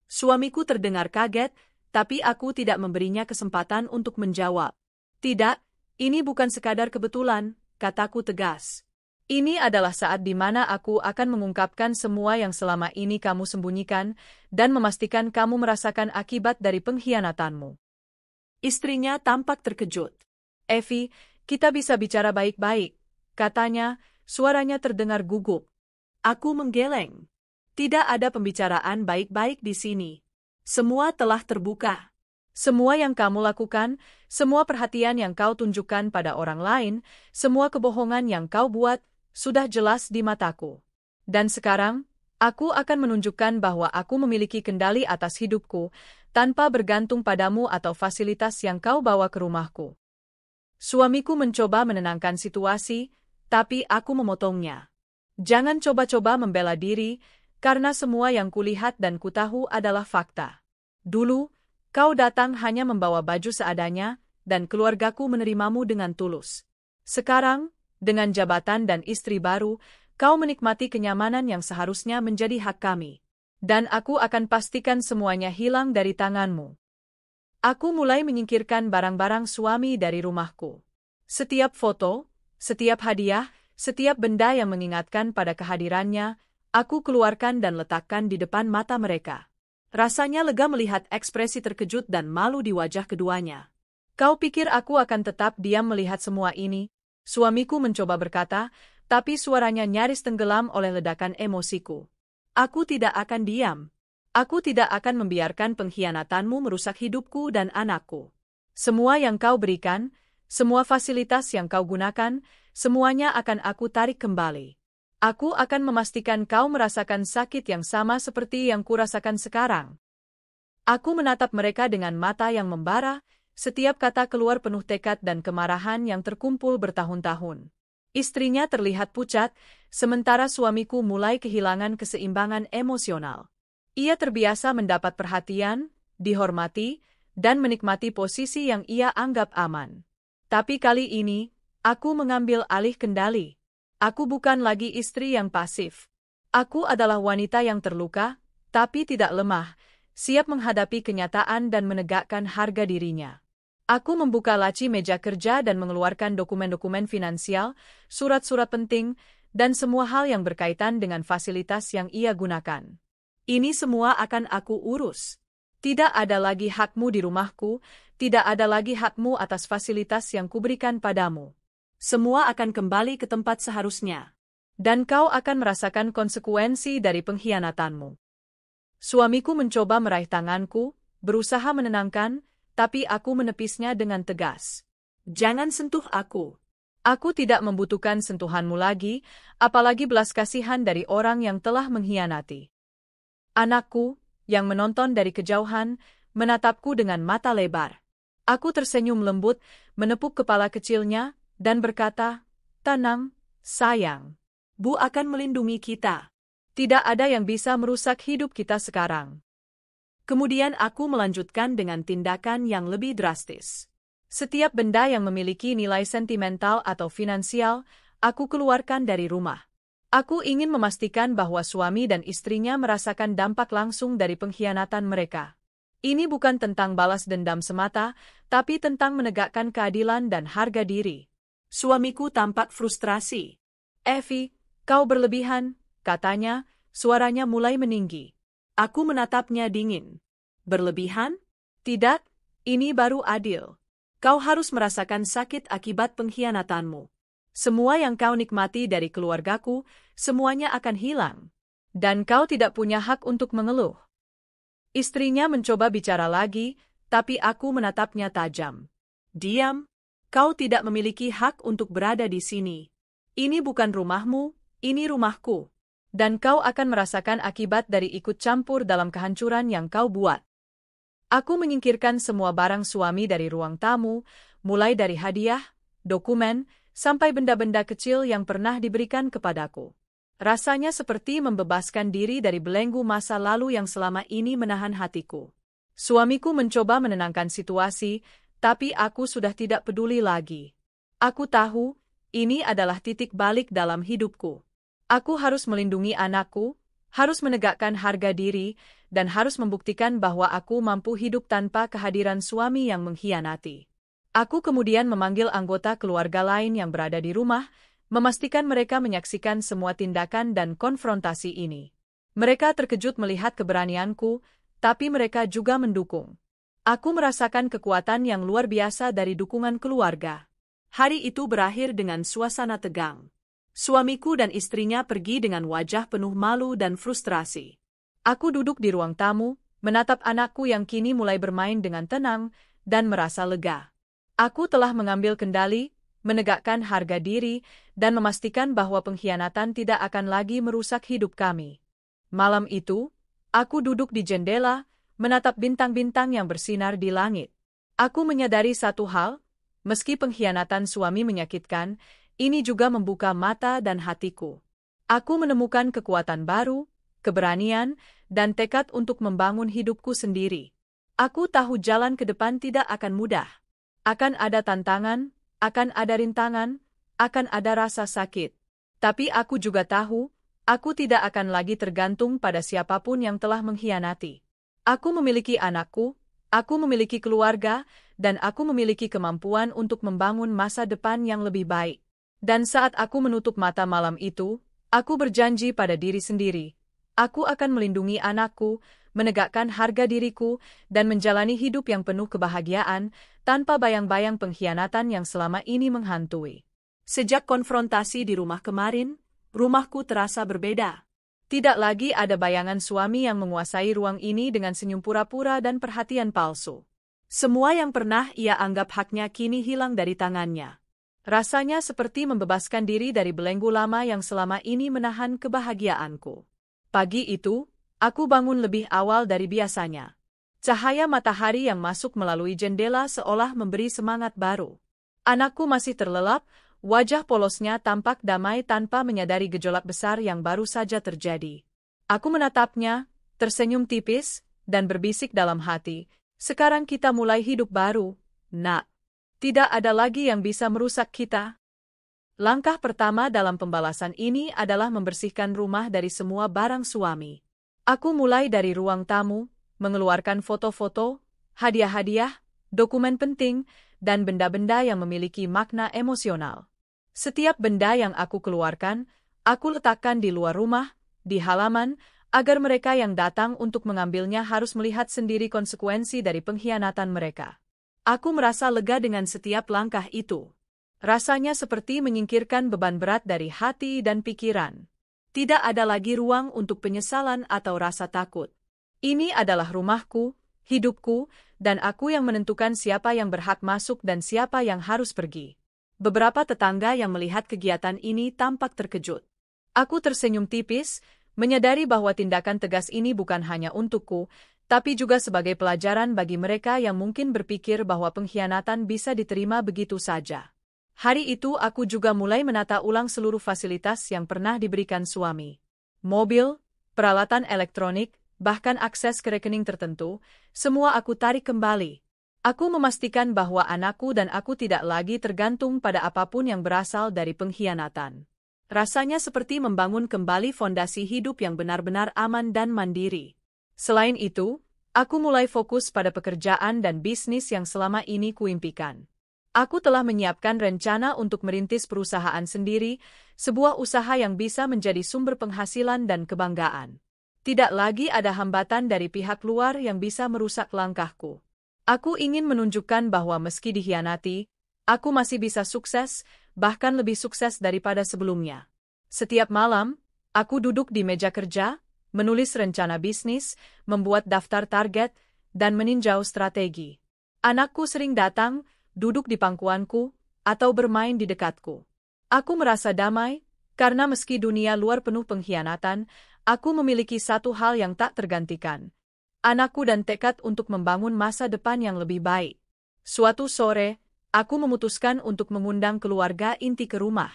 S1: Suamiku terdengar kaget, tapi aku tidak memberinya kesempatan untuk menjawab. "Tidak, ini bukan sekadar kebetulan," kataku tegas. "Ini adalah saat di mana aku akan mengungkapkan semua yang selama ini kamu sembunyikan, dan memastikan kamu merasakan akibat dari pengkhianatanmu." Istrinya tampak terkejut. "Evi, kita bisa bicara baik-baik," katanya, suaranya terdengar gugup. Aku menggeleng. Tidak ada pembicaraan baik-baik di sini. Semua telah terbuka. Semua yang kamu lakukan, semua perhatian yang kau tunjukkan pada orang lain, semua kebohongan yang kau buat, sudah jelas di mataku. Dan sekarang, aku akan menunjukkan bahwa aku memiliki kendali atas hidupku, tanpa bergantung padamu atau fasilitas yang kau bawa ke rumahku. Suamiku mencoba menenangkan situasi, tapi aku memotongnya. "Jangan coba-coba membela diri, karena semua yang kulihat dan kutahu adalah fakta. Dulu, kau datang hanya membawa baju seadanya, dan keluargaku menerimamu dengan tulus. Sekarang, dengan jabatan dan istri baru, kau menikmati kenyamanan yang seharusnya menjadi hak kami. Dan aku akan pastikan semuanya hilang dari tanganmu." Aku mulai menyingkirkan barang-barang suami dari rumahku. Setiap foto, setiap hadiah, setiap benda yang mengingatkan pada kehadirannya, aku keluarkan dan letakkan di depan mata mereka. Rasanya lega melihat ekspresi terkejut dan malu di wajah keduanya. "Kau pikir aku akan tetap diam melihat semua ini?" Suamiku mencoba berkata, tapi suaranya nyaris tenggelam oleh ledakan emosiku. "Aku tidak akan diam. Aku tidak akan membiarkan pengkhianatanmu merusak hidupku dan anakku. Semua yang kau berikan, semua fasilitas yang kau gunakan, semuanya akan aku tarik kembali. Aku akan memastikan kau merasakan sakit yang sama seperti yang kurasakan sekarang." Aku menatap mereka dengan mata yang membara, setiap kata keluar penuh tekad dan kemarahan yang terkumpul bertahun-tahun. Istrinya terlihat pucat, sementara suamiku mulai kehilangan keseimbangan emosional. Ia terbiasa mendapat perhatian, dihormati, dan menikmati posisi yang ia anggap aman. Tapi kali ini, aku mengambil alih kendali. Aku bukan lagi istri yang pasif. Aku adalah wanita yang terluka, tapi tidak lemah, siap menghadapi kenyataan dan menegakkan harga dirinya. Aku membuka laci meja kerja dan mengeluarkan dokumen-dokumen finansial, surat-surat penting, dan semua hal yang berkaitan dengan fasilitas yang ia gunakan. "Ini semua akan aku urus. Tidak ada lagi hakmu di rumahku, tidak ada lagi hakmu atas fasilitas yang kuberikan padamu. Semua akan kembali ke tempat seharusnya." Dan kau akan merasakan konsekuensi dari pengkhianatanmu. Suamiku mencoba meraih tanganku, berusaha menenangkan, tapi aku menepisnya dengan tegas. Jangan sentuh aku. Aku tidak membutuhkan sentuhanmu lagi, apalagi belas kasihan dari orang yang telah mengkhianati. Anakku, yang menonton dari kejauhan, menatapku dengan mata lebar. Aku tersenyum lembut, menepuk kepala kecilnya, dan berkata, "Tenang, sayang. Bu akan melindungi kita. Tidak ada yang bisa merusak hidup kita sekarang." Kemudian aku melanjutkan dengan tindakan yang lebih drastis. Setiap benda yang memiliki nilai sentimental atau finansial, aku keluarkan dari rumah. Aku ingin memastikan bahwa suami dan istrinya merasakan dampak langsung dari pengkhianatan mereka. Ini bukan tentang balas dendam semata, tapi tentang menegakkan keadilan dan harga diri. Suamiku tampak frustrasi. "Evie, kau berlebihan," katanya, suaranya mulai meninggi. Aku menatapnya dingin. "Berlebihan? Tidak, ini baru adil. Kau harus merasakan sakit akibat pengkhianatanmu. Semua yang kau nikmati dari keluargaku, semuanya akan hilang. Dan kau tidak punya hak untuk mengeluh." Istrinya mencoba bicara lagi, tapi aku menatapnya tajam. "Diam, kau tidak memiliki hak untuk berada di sini. Ini bukan rumahmu, ini rumahku. Dan kau akan merasakan akibat dari ikut campur dalam kehancuran yang kau buat." Aku menyingkirkan semua barang suami dari ruang tamu, mulai dari hadiah, dokumen, sampai benda-benda kecil yang pernah diberikan kepadaku. Rasanya seperti membebaskan diri dari belenggu masa lalu yang selama ini menahan hatiku. Suamiku mencoba menenangkan situasi, tapi aku sudah tidak peduli lagi. Aku tahu, ini adalah titik balik dalam hidupku. Aku harus melindungi anakku, harus menegakkan harga diri, dan harus membuktikan bahwa aku mampu hidup tanpa kehadiran suami yang mengkhianati. Aku kemudian memanggil anggota keluarga lain yang berada di rumah, memastikan mereka menyaksikan semua tindakan dan konfrontasi ini. Mereka terkejut melihat keberanianku, tapi mereka juga mendukung. Aku merasakan kekuatan yang luar biasa dari dukungan keluarga. Hari itu berakhir dengan suasana tegang. Suamiku dan istrinya pergi dengan wajah penuh malu dan frustrasi. Aku duduk di ruang tamu, menatap anakku yang kini mulai bermain dengan tenang, dan merasa lega. Aku telah mengambil kendali, menegakkan harga diri, dan memastikan bahwa pengkhianatan tidak akan lagi merusak hidup kami. Malam itu, aku duduk di jendela, menatap bintang-bintang yang bersinar di langit. Aku menyadari satu hal, meski pengkhianatan suami menyakitkan, ini juga membuka mata dan hatiku. Aku menemukan kekuatan baru, keberanian, dan tekad untuk membangun hidupku sendiri. Aku tahu jalan ke depan tidak akan mudah. Akan ada tantangan, akan ada rintangan, akan ada rasa sakit. Tapi aku juga tahu, aku tidak akan lagi tergantung pada siapapun yang telah mengkhianati. Aku memiliki anakku, aku memiliki keluarga, dan aku memiliki kemampuan untuk membangun masa depan yang lebih baik. Dan saat aku menutup mata malam itu, aku berjanji pada diri sendiri, aku akan melindungi anakku, menegakkan harga diriku, dan menjalani hidup yang penuh kebahagiaan, tanpa bayang-bayang pengkhianatan yang selama ini menghantui. Sejak konfrontasi di rumah kemarin, rumahku terasa berbeda. Tidak lagi ada bayangan suami yang menguasai ruang ini dengan senyum pura-pura dan perhatian palsu. Semua yang pernah ia anggap haknya kini hilang dari tangannya. Rasanya seperti membebaskan diri dari belenggu lama yang selama ini menahan kebahagiaanku. Pagi itu, aku bangun lebih awal dari biasanya. Cahaya matahari yang masuk melalui jendela seolah memberi semangat baru. Anakku masih terlelap, wajah polosnya tampak damai tanpa menyadari gejolak besar yang baru saja terjadi. Aku menatapnya, tersenyum tipis, dan berbisik dalam hati, "Sekarang kita mulai hidup baru, Nak. Tidak ada lagi yang bisa merusak kita." Langkah pertama dalam pembalasan ini adalah membersihkan rumah dari semua barang suami. Aku mulai dari ruang tamu, mengeluarkan foto-foto, hadiah-hadiah, dokumen penting, dan benda-benda yang memiliki makna emosional. Setiap benda yang aku keluarkan, aku letakkan di luar rumah, di halaman, agar mereka yang datang untuk mengambilnya harus melihat sendiri konsekuensi dari pengkhianatan mereka. Aku merasa lega dengan setiap langkah itu. Rasanya seperti menyingkirkan beban berat dari hati dan pikiran. Tidak ada lagi ruang untuk penyesalan atau rasa takut. Ini adalah rumahku, hidupku, dan aku yang menentukan siapa yang berhak masuk dan siapa yang harus pergi. Beberapa tetangga yang melihat kegiatan ini tampak terkejut. Aku tersenyum tipis, menyadari bahwa tindakan tegas ini bukan hanya untukku, tapi juga sebagai pelajaran bagi mereka yang mungkin berpikir bahwa pengkhianatan bisa diterima begitu saja. Hari itu aku juga mulai menata ulang seluruh fasilitas yang pernah diberikan suami. Mobil, peralatan elektronik, bahkan akses ke rekening tertentu, semua aku tarik kembali. Aku memastikan bahwa anakku dan aku tidak lagi tergantung pada apapun yang berasal dari pengkhianatan. Rasanya seperti membangun kembali fondasi hidup yang benar-benar aman dan mandiri. Selain itu, aku mulai fokus pada pekerjaan dan bisnis yang selama ini kuimpikan. Aku telah menyiapkan rencana untuk merintis perusahaan sendiri, sebuah usaha yang bisa menjadi sumber penghasilan dan kebanggaan. Tidak lagi ada hambatan dari pihak luar yang bisa merusak langkahku. Aku ingin menunjukkan bahwa meski dikhianati, aku masih bisa sukses, bahkan lebih sukses daripada sebelumnya. Setiap malam, aku duduk di meja kerja, menulis rencana bisnis, membuat daftar target, dan meninjau strategi. Anakku sering datang, duduk di pangkuanku, atau bermain di dekatku. Aku merasa damai, karena meski dunia luar penuh pengkhianatan, aku memiliki satu hal yang tak tergantikan. Anakku dan tekad untuk membangun masa depan yang lebih baik. Suatu sore, aku memutuskan untuk mengundang keluarga inti ke rumah.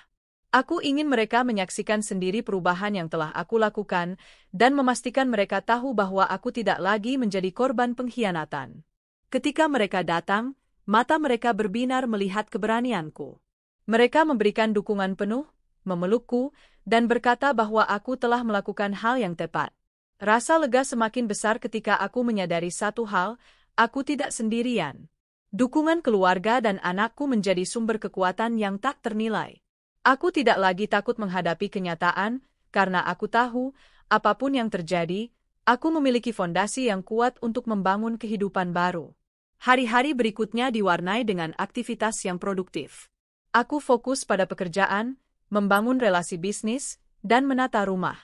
S1: Aku ingin mereka menyaksikan sendiri perubahan yang telah aku lakukan, dan memastikan mereka tahu bahwa aku tidak lagi menjadi korban pengkhianatan. Ketika mereka datang, mata mereka berbinar melihat keberanianku. Mereka memberikan dukungan penuh, memelukku, dan berkata bahwa aku telah melakukan hal yang tepat. Rasa lega semakin besar ketika aku menyadari satu hal, aku tidak sendirian. Dukungan keluarga dan anakku menjadi sumber kekuatan yang tak ternilai. Aku tidak lagi takut menghadapi kenyataan, karena aku tahu, apapun yang terjadi, aku memiliki fondasi yang kuat untuk membangun kehidupan baru. Hari-hari berikutnya diwarnai dengan aktivitas yang produktif. Aku fokus pada pekerjaan, membangun relasi bisnis, dan menata rumah.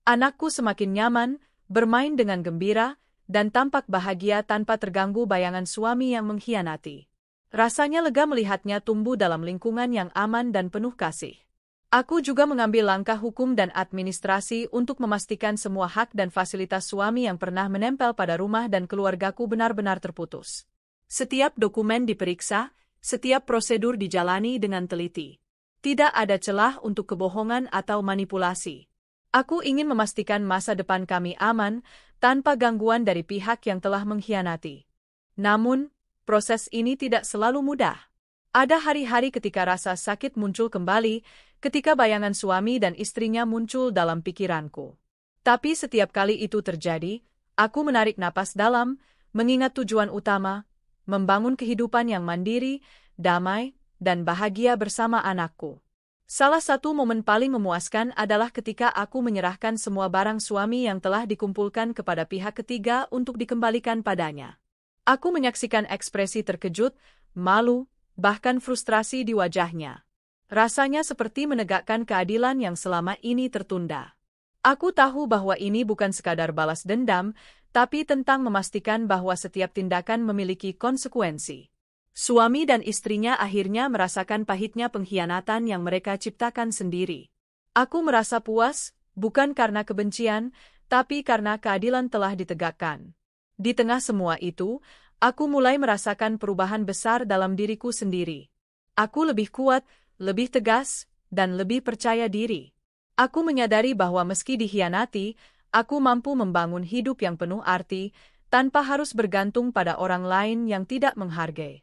S1: Anakku semakin nyaman, bermain dengan gembira, dan tampak bahagia tanpa terganggu bayangan suami yang mengkhianati. Rasanya lega melihatnya tumbuh dalam lingkungan yang aman dan penuh kasih. Aku juga mengambil langkah hukum dan administrasi untuk memastikan semua hak dan fasilitas suami yang pernah menempel pada rumah dan keluargaku benar-benar terputus. Setiap dokumen diperiksa, setiap prosedur dijalani dengan teliti. Tidak ada celah untuk kebohongan atau manipulasi. Aku ingin memastikan masa depan kami aman, tanpa gangguan dari pihak yang telah mengkhianati. Namun, proses ini tidak selalu mudah. Ada hari-hari ketika rasa sakit muncul kembali, ketika bayangan suami dan istrinya muncul dalam pikiranku. Tapi setiap kali itu terjadi, aku menarik napas dalam, mengingat tujuan utama, membangun kehidupan yang mandiri, damai, dan bahagia bersama anakku. Salah satu momen paling memuaskan adalah ketika aku menyerahkan semua barang suami yang telah dikumpulkan kepada pihak ketiga untuk dikembalikan padanya. Aku menyaksikan ekspresi terkejut, malu, bahkan frustrasi di wajahnya. Rasanya seperti menegakkan keadilan yang selama ini tertunda. Aku tahu bahwa ini bukan sekadar balas dendam, tapi tentang memastikan bahwa setiap tindakan memiliki konsekuensi. Suami dan istrinya akhirnya merasakan pahitnya pengkhianatan yang mereka ciptakan sendiri. Aku merasa puas, bukan karena kebencian, tapi karena keadilan telah ditegakkan. Di tengah semua itu, aku mulai merasakan perubahan besar dalam diriku sendiri. Aku lebih kuat, lebih tegas, dan lebih percaya diri. Aku menyadari bahwa meski dikhianati, aku mampu membangun hidup yang penuh arti, tanpa harus bergantung pada orang lain yang tidak menghargai.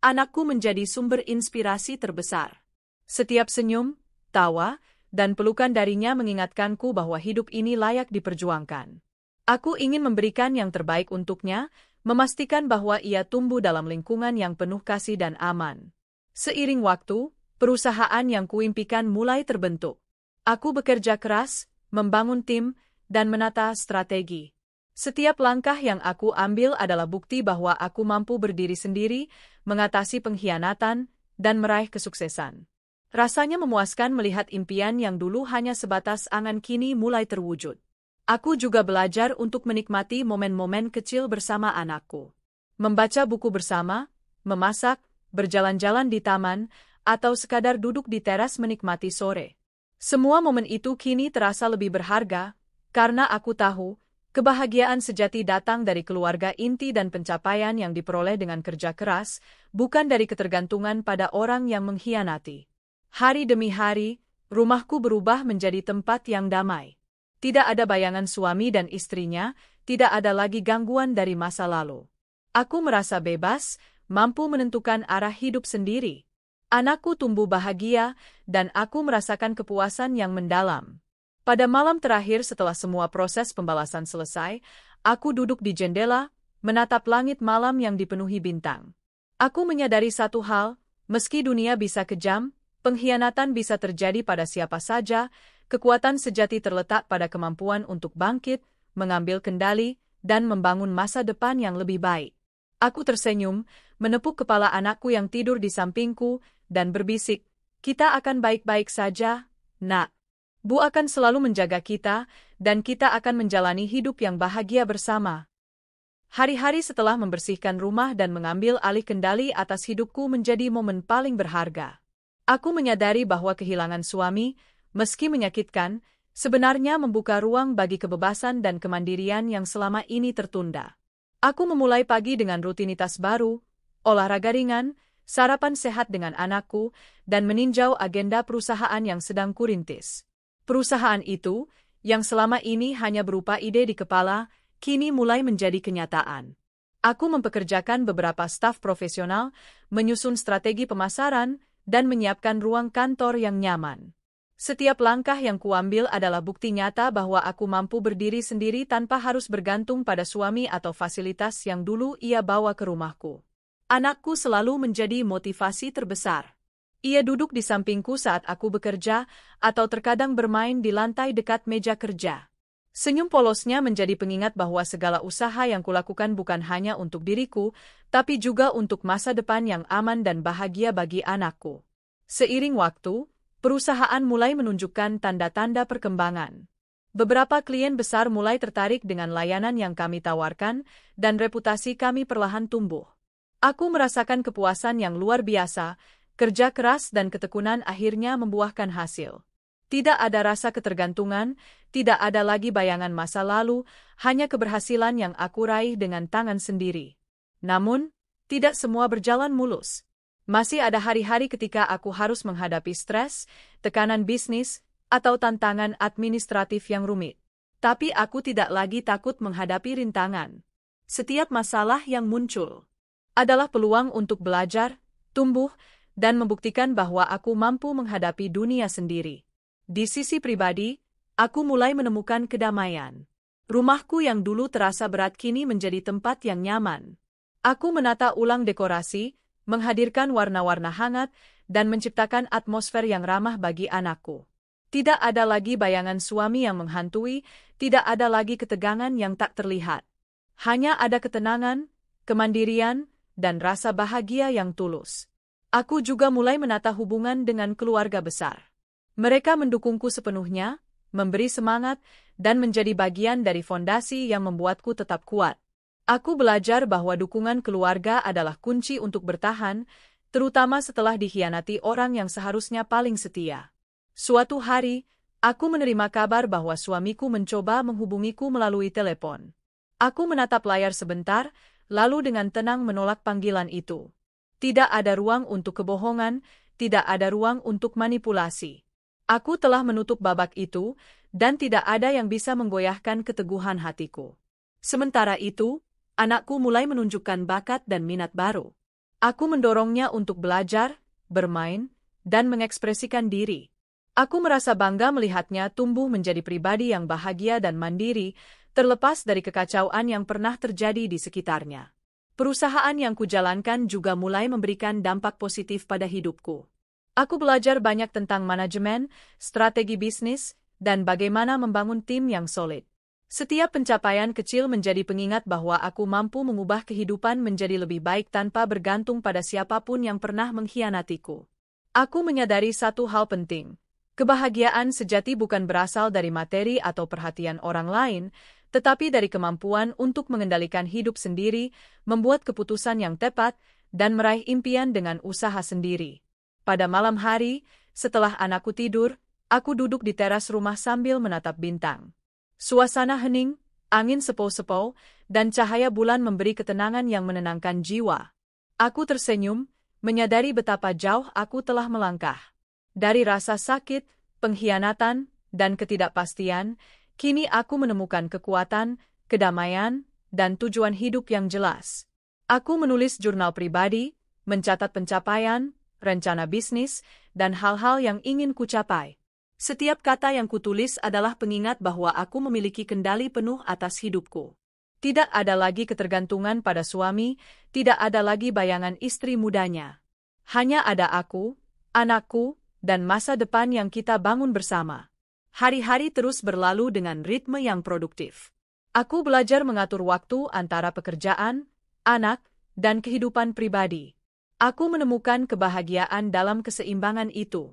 S1: Anakku menjadi sumber inspirasi terbesar. Setiap senyum, tawa, dan pelukan darinya mengingatkanku bahwa hidup ini layak diperjuangkan. Aku ingin memberikan yang terbaik untuknya, memastikan bahwa ia tumbuh dalam lingkungan yang penuh kasih dan aman. Seiring waktu, perusahaan yang kuimpikan mulai terbentuk. Aku bekerja keras, membangun tim, dan menata strategi. Setiap langkah yang aku ambil adalah bukti bahwa aku mampu berdiri sendiri, mengatasi pengkhianatan, dan meraih kesuksesan. Rasanya memuaskan melihat impian yang dulu hanya sebatas angan kini mulai terwujud. Aku juga belajar untuk menikmati momen-momen kecil bersama anakku. Membaca buku bersama, memasak, berjalan-jalan di taman, atau sekadar duduk di teras menikmati sore. Semua momen itu kini terasa lebih berharga, karena aku tahu, kebahagiaan sejati datang dari keluarga inti dan pencapaian yang diperoleh dengan kerja keras, bukan dari ketergantungan pada orang yang mengkhianati. Hari demi hari, rumahku berubah menjadi tempat yang damai. Tidak ada bayangan suami dan istrinya, tidak ada lagi gangguan dari masa lalu. Aku merasa bebas, mampu menentukan arah hidup sendiri. Anakku tumbuh bahagia, dan aku merasakan kepuasan yang mendalam. Pada malam terakhir setelah semua proses pembalasan selesai, aku duduk di jendela, menatap langit malam yang dipenuhi bintang. Aku menyadari satu hal, meski dunia bisa kejam, pengkhianatan bisa terjadi pada siapa saja, kekuatan sejati terletak pada kemampuan untuk bangkit, mengambil kendali, dan membangun masa depan yang lebih baik. Aku tersenyum, menepuk kepala anakku yang tidur di sampingku, dan berbisik, "Kita akan baik-baik saja, Nak. Bu akan selalu menjaga kita, dan kita akan menjalani hidup yang bahagia bersama." Hari-hari setelah membersihkan rumah dan mengambil alih kendali atas hidupku menjadi momen paling berharga. Aku menyadari bahwa kehilangan suami, meski menyakitkan, sebenarnya membuka ruang bagi kebebasan dan kemandirian yang selama ini tertunda. Aku memulai pagi dengan rutinitas baru, olahraga ringan, sarapan sehat dengan anakku, dan meninjau agenda perusahaan yang sedang kurintis. Perusahaan itu, yang selama ini hanya berupa ide di kepala, kini mulai menjadi kenyataan. Aku mempekerjakan beberapa staf profesional, menyusun strategi pemasaran, dan menyiapkan ruang kantor yang nyaman. Setiap langkah yang kuambil adalah bukti nyata bahwa aku mampu berdiri sendiri tanpa harus bergantung pada suami atau fasilitas yang dulu ia bawa ke rumahku. Anakku selalu menjadi motivasi terbesar. Ia duduk di sampingku saat aku bekerja, atau terkadang bermain di lantai dekat meja kerja. Senyum polosnya menjadi pengingat bahwa segala usaha yang kulakukan bukan hanya untuk diriku, tapi juga untuk masa depan yang aman dan bahagia bagi anakku. Seiring waktu, perusahaan mulai menunjukkan tanda-tanda perkembangan. Beberapa klien besar mulai tertarik dengan layanan yang kami tawarkan, dan reputasi kami perlahan tumbuh. Aku merasakan kepuasan yang luar biasa, kerja keras dan ketekunan akhirnya membuahkan hasil. Tidak ada rasa ketergantungan, tidak ada lagi bayangan masa lalu, hanya keberhasilan yang aku raih dengan tangan sendiri. Namun, tidak semua berjalan mulus. Masih ada hari-hari ketika aku harus menghadapi stres, tekanan bisnis, atau tantangan administratif yang rumit. Tapi aku tidak lagi takut menghadapi rintangan. Setiap masalah yang muncul adalah peluang untuk belajar, tumbuh, dan membuktikan bahwa aku mampu menghadapi dunia sendiri. Di sisi pribadi, aku mulai menemukan kedamaian. Rumahku yang dulu terasa berat kini menjadi tempat yang nyaman. Aku menata ulang dekorasi, menghadirkan warna-warna hangat, dan menciptakan atmosfer yang ramah bagi anakku. Tidak ada lagi bayangan suami yang menghantui, tidak ada lagi ketegangan yang tak terlihat. Hanya ada ketenangan, kemandirian, dan rasa bahagia yang tulus. Aku juga mulai menata hubungan dengan keluarga besar. Mereka mendukungku sepenuhnya, memberi semangat, dan menjadi bagian dari fondasi yang membuatku tetap kuat. Aku belajar bahwa dukungan keluarga adalah kunci untuk bertahan, terutama setelah dikhianati orang yang seharusnya paling setia. Suatu hari, aku menerima kabar bahwa suamiku mencoba menghubungiku melalui telepon. Aku menatap layar sebentar, lalu dengan tenang menolak panggilan itu. Tidak ada ruang untuk kebohongan, tidak ada ruang untuk manipulasi. Aku telah menutup babak itu, dan tidak ada yang bisa menggoyahkan keteguhan hatiku. Sementara itu, anakku mulai menunjukkan bakat dan minat baru. Aku mendorongnya untuk belajar, bermain, dan mengekspresikan diri. Aku merasa bangga melihatnya tumbuh menjadi pribadi yang bahagia dan mandiri, terlepas dari kekacauan yang pernah terjadi di sekitarnya. Perusahaan yang kujalankan juga mulai memberikan dampak positif pada hidupku. Aku belajar banyak tentang manajemen, strategi bisnis, dan bagaimana membangun tim yang solid. Setiap pencapaian kecil menjadi pengingat bahwa aku mampu mengubah kehidupan menjadi lebih baik tanpa bergantung pada siapapun yang pernah mengkhianatiku. Aku menyadari satu hal penting. Kebahagiaan sejati bukan berasal dari materi atau perhatian orang lain, tetapi dari kemampuan untuk mengendalikan hidup sendiri, membuat keputusan yang tepat, dan meraih impian dengan usaha sendiri. Pada malam hari, setelah anakku tidur, aku duduk di teras rumah sambil menatap bintang. Suasana hening, angin sepau-sepau, dan cahaya bulan memberi ketenangan yang menenangkan jiwa. Aku tersenyum, menyadari betapa jauh aku telah melangkah. Dari rasa sakit, pengkhianatan, dan ketidakpastian, kini aku menemukan kekuatan, kedamaian, dan tujuan hidup yang jelas. Aku menulis jurnal pribadi, mencatat pencapaian, rencana bisnis, dan hal-hal yang ingin kucapai. Setiap kata yang kutulis adalah pengingat bahwa aku memiliki kendali penuh atas hidupku. Tidak ada lagi ketergantungan pada suami, tidak ada lagi bayangan istri mudanya. Hanya ada aku, anakku, dan masa depan yang kita bangun bersama. Hari-hari terus berlalu dengan ritme yang produktif. Aku belajar mengatur waktu antara pekerjaan, anak, dan kehidupan pribadi. Aku menemukan kebahagiaan dalam keseimbangan itu.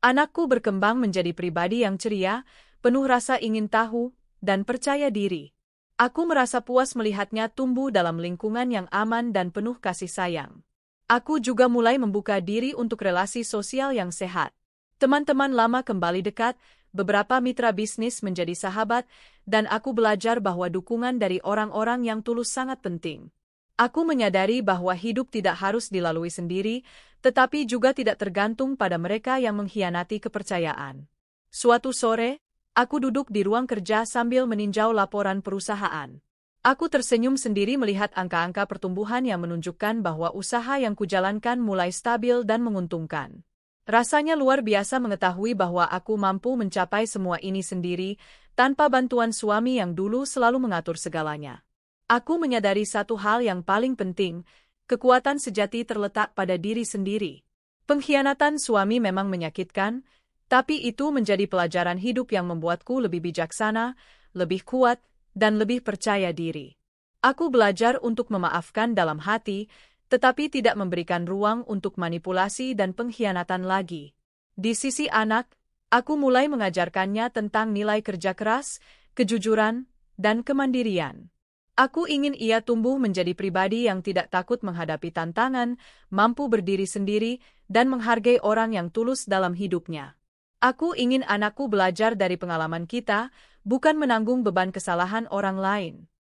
S1: Anakku berkembang menjadi pribadi yang ceria, penuh rasa ingin tahu, dan percaya diri. Aku merasa puas melihatnya tumbuh dalam lingkungan yang aman dan penuh kasih sayang. Aku juga mulai membuka diri untuk relasi sosial yang sehat. Teman-teman lama kembali dekat, beberapa mitra bisnis menjadi sahabat, dan aku belajar bahwa dukungan dari orang-orang yang tulus sangat penting. Aku menyadari bahwa hidup tidak harus dilalui sendiri, tetapi juga tidak tergantung pada mereka yang mengkhianati kepercayaan. Suatu sore, aku duduk di ruang kerja sambil meninjau laporan perusahaan. Aku tersenyum sendiri melihat angka-angka pertumbuhan yang menunjukkan bahwa usaha yang kujalankan mulai stabil dan menguntungkan. Rasanya luar biasa mengetahui bahwa aku mampu mencapai semua ini sendiri, tanpa bantuan suami yang dulu selalu mengatur segalanya. Aku menyadari satu hal yang paling penting, kekuatan sejati terletak pada diri sendiri. Pengkhianatan suami memang menyakitkan, tapi itu menjadi pelajaran hidup yang membuatku lebih bijaksana, lebih kuat, dan lebih percaya diri. Aku belajar untuk memaafkan dalam hati, tetapi tidak memberikan ruang untuk manipulasi dan pengkhianatan lagi. Di sisi anak, aku mulai mengajarkannya tentang nilai kerja keras, kejujuran, dan kemandirian. Aku ingin ia tumbuh menjadi pribadi yang tidak takut menghadapi tantangan, mampu berdiri sendiri, dan menghargai orang yang tulus dalam hidupnya. Aku ingin anakku belajar dari pengalaman kita, bukan menanggung beban kesalahan orang lain.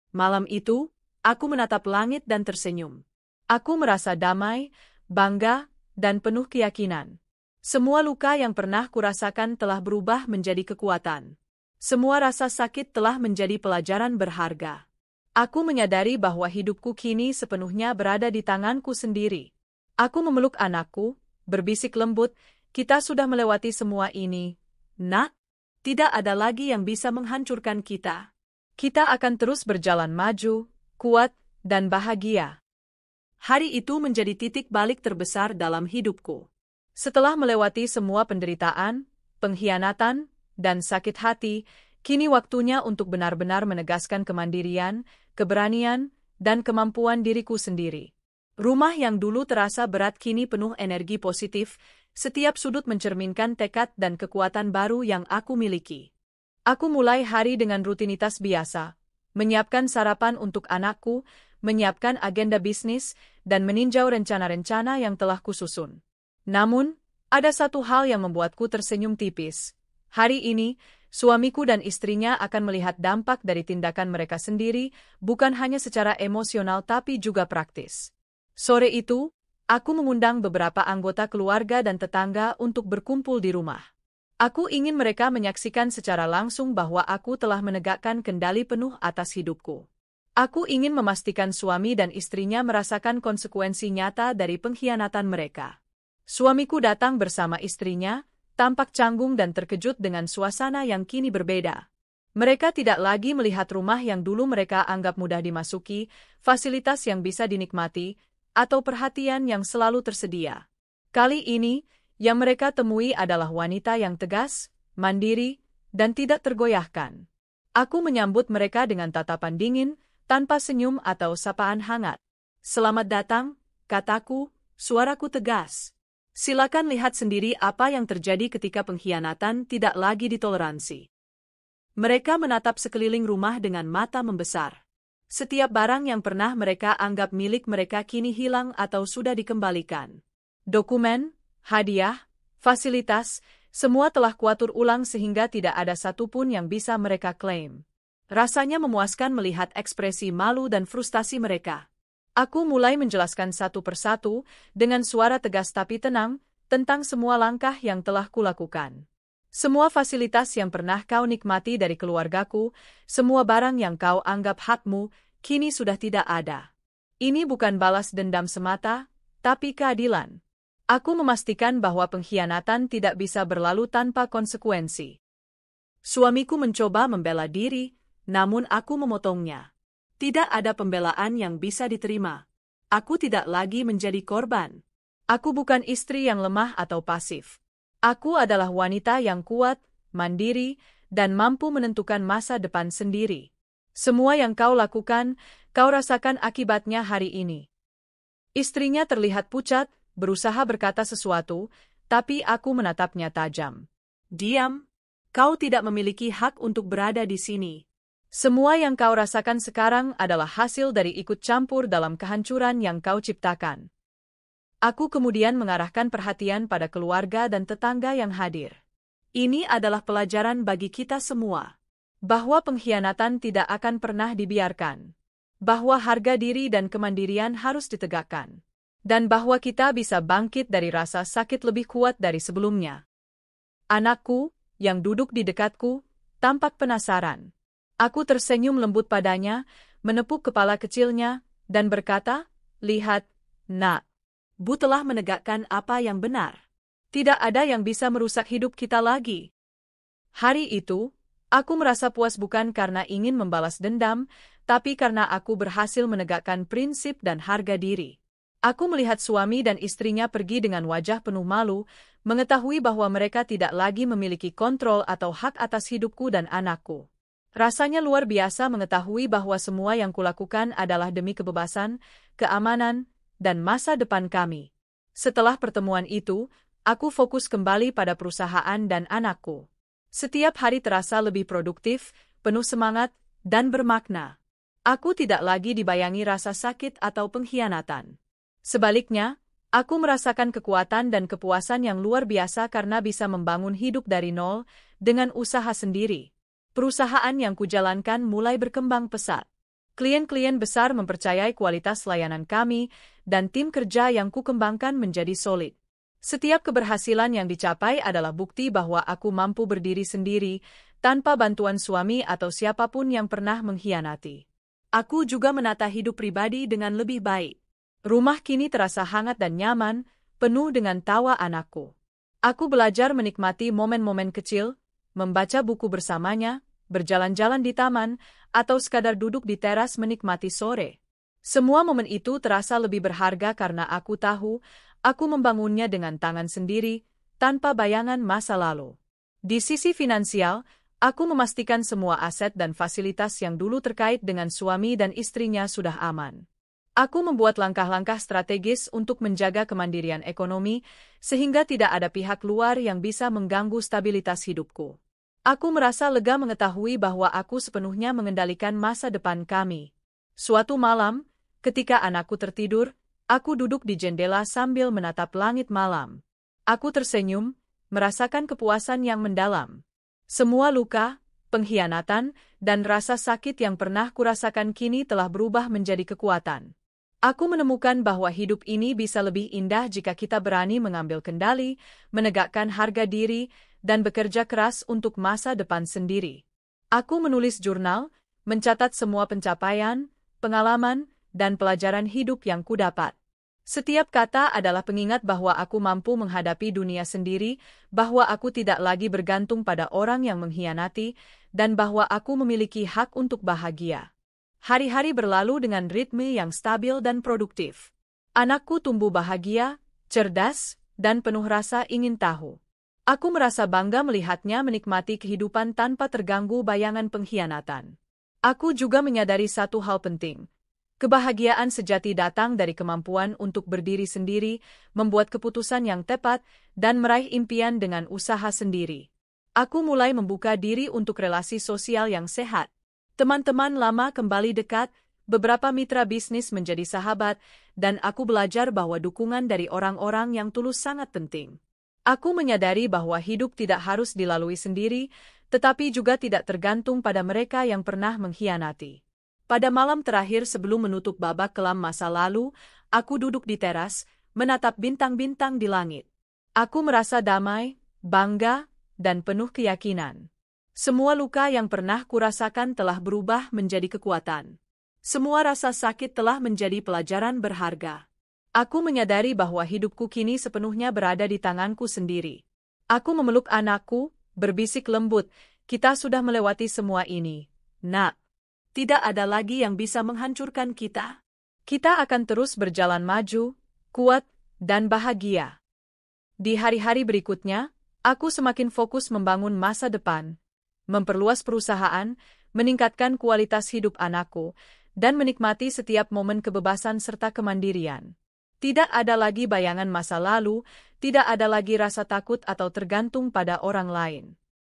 S1: Malam itu, aku menatap langit dan tersenyum. Aku merasa damai, bangga, dan penuh keyakinan. Semua luka yang pernah kurasakan telah berubah menjadi kekuatan. Semua rasa sakit telah menjadi pelajaran berharga. Aku menyadari bahwa hidupku kini sepenuhnya berada di tanganku sendiri. Aku memeluk anakku, berbisik lembut, "Kita sudah melewati semua ini, Nak. Tidak ada lagi yang bisa menghancurkan kita. Kita akan terus berjalan maju, kuat, dan bahagia." Hari itu menjadi titik balik terbesar dalam hidupku. Setelah melewati semua penderitaan, pengkhianatan, dan sakit hati, kini waktunya untuk benar-benar menegaskan kemandirian, keberanian, dan kemampuan diriku sendiri. Rumah yang dulu terasa berat kini penuh energi positif, setiap sudut mencerminkan tekad dan kekuatan baru yang aku miliki. Aku mulai hari dengan rutinitas biasa, menyiapkan sarapan untuk anakku, menyiapkan agenda bisnis, dan meninjau rencana-rencana yang telah kususun. Namun, ada satu hal yang membuatku tersenyum tipis. Hari ini, suamiku dan istrinya akan melihat dampak dari tindakan mereka sendiri, bukan hanya secara emosional tapi juga praktis. Sore itu, aku mengundang beberapa anggota keluarga dan tetangga untuk berkumpul di rumah. Aku ingin mereka menyaksikan secara langsung bahwa aku telah menegakkan kendali penuh atas hidupku. Aku ingin memastikan suami dan istrinya merasakan konsekuensi nyata dari pengkhianatan mereka. Suamiku datang bersama istrinya, tampak canggung dan terkejut dengan suasana yang kini berbeda. Mereka tidak lagi melihat rumah yang dulu mereka anggap mudah dimasuki, fasilitas yang bisa dinikmati, atau perhatian yang selalu tersedia. Kali ini, yang mereka temui adalah wanita yang tegas, mandiri, dan tidak tergoyahkan. Aku menyambut mereka dengan tatapan dingin, tanpa senyum atau sapaan hangat. Selamat datang, kataku, suaraku tegas. Silakan lihat sendiri apa yang terjadi ketika pengkhianatan tidak lagi ditoleransi. Mereka menatap sekeliling rumah dengan mata membesar. Setiap barang yang pernah mereka anggap milik mereka kini hilang atau sudah dikembalikan. Dokumen, hadiah, fasilitas, semua telah kuatur ulang sehingga tidak ada satupun yang bisa mereka klaim. Rasanya memuaskan melihat ekspresi malu dan frustasi mereka. Aku mulai menjelaskan satu persatu, dengan suara tegas tapi tenang, tentang semua langkah yang telah kulakukan. Semua fasilitas yang pernah kau nikmati dari keluargaku, semua barang yang kau anggap hakmu, kini sudah tidak ada. Ini bukan balas dendam semata, tapi keadilan. Aku memastikan bahwa pengkhianatan tidak bisa berlalu tanpa konsekuensi. Suamiku mencoba membela diri, namun aku memotongnya. Tidak ada pembelaan yang bisa diterima. Aku tidak lagi menjadi korban. Aku bukan istri yang lemah atau pasif. Aku adalah wanita yang kuat, mandiri, dan mampu menentukan masa depan sendiri. Semua yang kau lakukan, kau rasakan akibatnya hari ini. Istrinya terlihat pucat, berusaha berkata sesuatu, tapi aku menatapnya tajam. Diam. Kau tidak memiliki hak untuk berada di sini. Semua yang kau rasakan sekarang adalah hasil dari ikut campur dalam kehancuran yang kau ciptakan. Aku kemudian mengarahkan perhatian pada keluarga dan tetangga yang hadir. Ini adalah pelajaran bagi kita semua. Bahwa pengkhianatan tidak akan pernah dibiarkan. Bahwa harga diri dan kemandirian harus ditegakkan. Dan bahwa kita bisa bangkit dari rasa sakit lebih kuat dari sebelumnya. Anakku, yang duduk di dekatku, tampak penasaran. Aku tersenyum lembut padanya, menepuk kepala kecilnya, dan berkata, "Lihat, Nak. Bu telah menegakkan apa yang benar. Tidak ada yang bisa merusak hidup kita lagi." Hari itu, aku merasa puas bukan karena ingin membalas dendam, tapi karena aku berhasil menegakkan prinsip dan harga diri. Aku melihat suami dan istrinya pergi dengan wajah penuh malu, mengetahui bahwa mereka tidak lagi memiliki kontrol atau hak atas hidupku dan anakku. Rasanya luar biasa mengetahui bahwa semua yang kulakukan adalah demi kebebasan, keamanan, dan masa depan kami. Setelah pertemuan itu, aku fokus kembali pada perusahaan dan anakku. Setiap hari terasa lebih produktif, penuh semangat, dan bermakna. Aku tidak lagi dibayangi rasa sakit atau pengkhianatan. Sebaliknya, aku merasakan kekuatan dan kepuasan yang luar biasa karena bisa membangun hidup dari nol, dengan usaha sendiri. Perusahaan yang kujalankan mulai berkembang pesat. Klien-klien besar mempercayai kualitas layanan kami, dan tim kerja yang kukembangkan menjadi solid. Setiap keberhasilan yang dicapai adalah bukti bahwa aku mampu berdiri sendiri, tanpa bantuan suami atau siapapun yang pernah mengkhianati. Aku juga menata hidup pribadi dengan lebih baik. Rumah kini terasa hangat dan nyaman, penuh dengan tawa anakku. Aku belajar menikmati momen-momen kecil, membaca buku bersamanya, berjalan-jalan di taman, atau sekadar duduk di teras menikmati sore. Semua momen itu terasa lebih berharga karena aku tahu, aku membangunnya dengan tangan sendiri, tanpa bayangan masa lalu. Di sisi finansial, aku memastikan semua aset dan fasilitas yang dulu terkait dengan suami dan istrinya sudah aman. Aku membuat langkah-langkah strategis untuk menjaga kemandirian ekonomi, sehingga tidak ada pihak luar yang bisa mengganggu stabilitas hidupku. Aku merasa lega mengetahui bahwa aku sepenuhnya mengendalikan masa depan kami. Suatu malam, ketika anakku tertidur, aku duduk di jendela sambil menatap langit malam. Aku tersenyum, merasakan kepuasan yang mendalam. Semua luka, pengkhianatan, dan rasa sakit yang pernah kurasakan kini telah berubah menjadi kekuatan. Aku menemukan bahwa hidup ini bisa lebih indah jika kita berani mengambil kendali, menegakkan harga diri, dan bekerja keras untuk masa depan sendiri. Aku menulis jurnal, mencatat semua pencapaian, pengalaman, dan pelajaran hidup yang kudapat. Setiap kata adalah pengingat bahwa aku mampu menghadapi dunia sendiri, bahwa aku tidak lagi bergantung pada orang yang mengkhianati, dan bahwa aku memiliki hak untuk bahagia. Hari-hari berlalu dengan ritme yang stabil dan produktif. Anakku tumbuh bahagia, cerdas, dan penuh rasa ingin tahu. Aku merasa bangga melihatnya menikmati kehidupan tanpa terganggu bayangan pengkhianatan. Aku juga menyadari satu hal penting. Kebahagiaan sejati datang dari kemampuan untuk berdiri sendiri, membuat keputusan yang tepat, dan meraih impian dengan usaha sendiri. Aku mulai membuka diri untuk relasi sosial yang sehat. Teman-teman lama kembali dekat, beberapa mitra bisnis menjadi sahabat, dan aku belajar bahwa dukungan dari orang-orang yang tulus sangat penting. Aku menyadari bahwa hidup tidak harus dilalui sendiri, tetapi juga tidak tergantung pada mereka yang pernah mengkhianati. Pada malam terakhir sebelum menutup babak kelam masa lalu, aku duduk di teras, menatap bintang-bintang di langit. Aku merasa damai, bangga, dan penuh keyakinan. Semua luka yang pernah kurasakan telah berubah menjadi kekuatan. Semua rasa sakit telah menjadi pelajaran berharga. Aku menyadari bahwa hidupku kini sepenuhnya berada di tanganku sendiri. Aku memeluk anakku, berbisik lembut, "Kita sudah melewati semua ini, Nak. Tidak ada lagi yang bisa menghancurkan kita. Kita akan terus berjalan maju, kuat, dan bahagia." Di hari-hari berikutnya, aku semakin fokus membangun masa depan, memperluas perusahaan, meningkatkan kualitas hidup anakku, dan menikmati setiap momen kebebasan serta kemandirian. Tidak ada lagi bayangan masa lalu, tidak ada lagi rasa takut atau tergantung pada orang lain.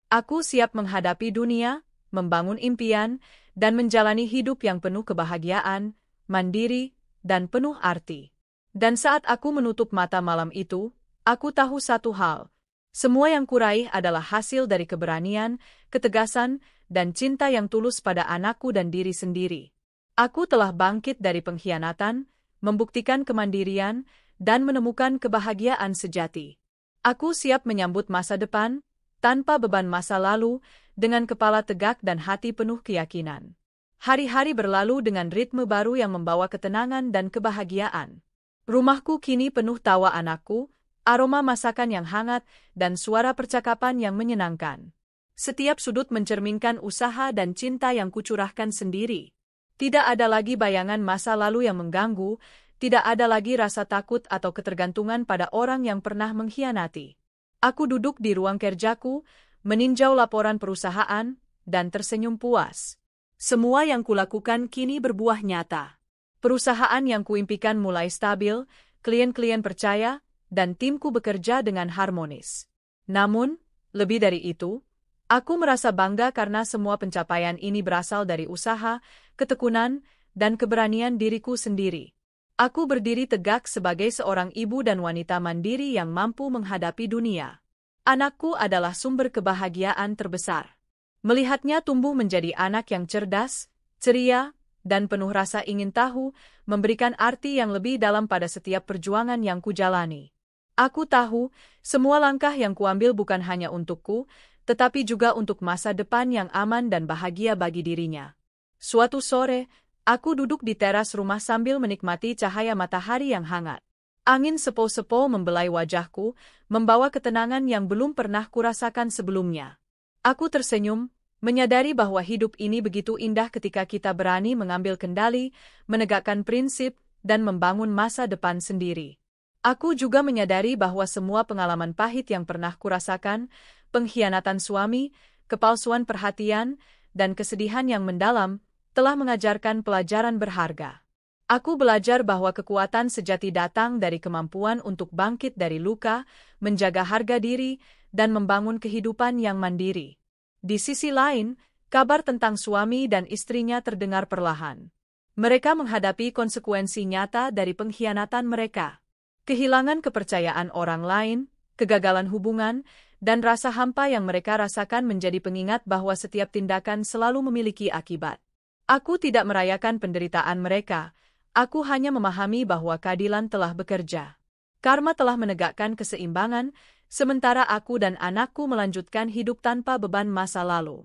S1: Aku siap menghadapi dunia, membangun impian, dan menjalani hidup yang penuh kebahagiaan, mandiri, dan penuh arti. Dan saat aku menutup mata malam itu, aku tahu satu hal. Semua yang kuraih adalah hasil dari keberanian, ketegasan, dan cinta yang tulus pada anakku dan diri sendiri. Aku telah bangkit dari pengkhianatan, membuktikan kemandirian, dan menemukan kebahagiaan sejati. Aku siap menyambut masa depan, tanpa beban masa lalu, dengan kepala tegak dan hati penuh keyakinan. Hari-hari berlalu dengan ritme baru yang membawa ketenangan dan kebahagiaan. Rumahku kini penuh tawa anakku, aroma masakan yang hangat, dan suara percakapan yang menyenangkan. Setiap sudut mencerminkan usaha dan cinta yang kucurahkan sendiri. Tidak ada lagi bayangan masa lalu yang mengganggu, tidak ada lagi rasa takut atau ketergantungan pada orang yang pernah mengkhianati. Aku duduk di ruang kerjaku, meninjau laporan perusahaan, dan tersenyum puas. Semua yang kulakukan kini berbuah nyata. Perusahaan yang kuimpikan mulai stabil, klien-klien percaya, dan timku bekerja dengan harmonis. Namun, lebih dari itu, aku merasa bangga karena semua pencapaian ini berasal dari usaha, ketekunan, dan keberanian diriku sendiri. Aku berdiri tegak sebagai seorang ibu dan wanita mandiri yang mampu menghadapi dunia. Anakku adalah sumber kebahagiaan terbesar. Melihatnya tumbuh menjadi anak yang cerdas, ceria, dan penuh rasa ingin tahu, memberikan arti yang lebih dalam pada setiap perjuangan yang kujalani. Aku tahu, semua langkah yang kuambil bukan hanya untukku, tetapi juga untuk masa depan yang aman dan bahagia bagi dirinya. Suatu sore, aku duduk di teras rumah sambil menikmati cahaya matahari yang hangat. Angin sepo-sepo membelai wajahku, membawa ketenangan yang belum pernah kurasakan sebelumnya. Aku tersenyum, menyadari bahwa hidup ini begitu indah ketika kita berani mengambil kendali, menegakkan prinsip, dan membangun masa depan sendiri. Aku juga menyadari bahwa semua pengalaman pahit yang pernah kurasakan, pengkhianatan suami, kepalsuan perhatian, dan kesedihan yang mendalam, telah mengajarkan pelajaran berharga. Aku belajar bahwa kekuatan sejati datang dari kemampuan untuk bangkit dari luka, menjaga harga diri, dan membangun kehidupan yang mandiri. Di sisi lain, kabar tentang suami dan istrinya terdengar perlahan. Mereka menghadapi konsekuensi nyata dari pengkhianatan mereka. Kehilangan kepercayaan orang lain, kegagalan hubungan, dan rasa hampa yang mereka rasakan menjadi pengingat bahwa setiap tindakan selalu memiliki akibat. Aku tidak merayakan penderitaan mereka, aku hanya memahami bahwa keadilan telah bekerja. Karma telah menegakkan keseimbangan, sementara aku dan anakku melanjutkan hidup tanpa beban masa lalu.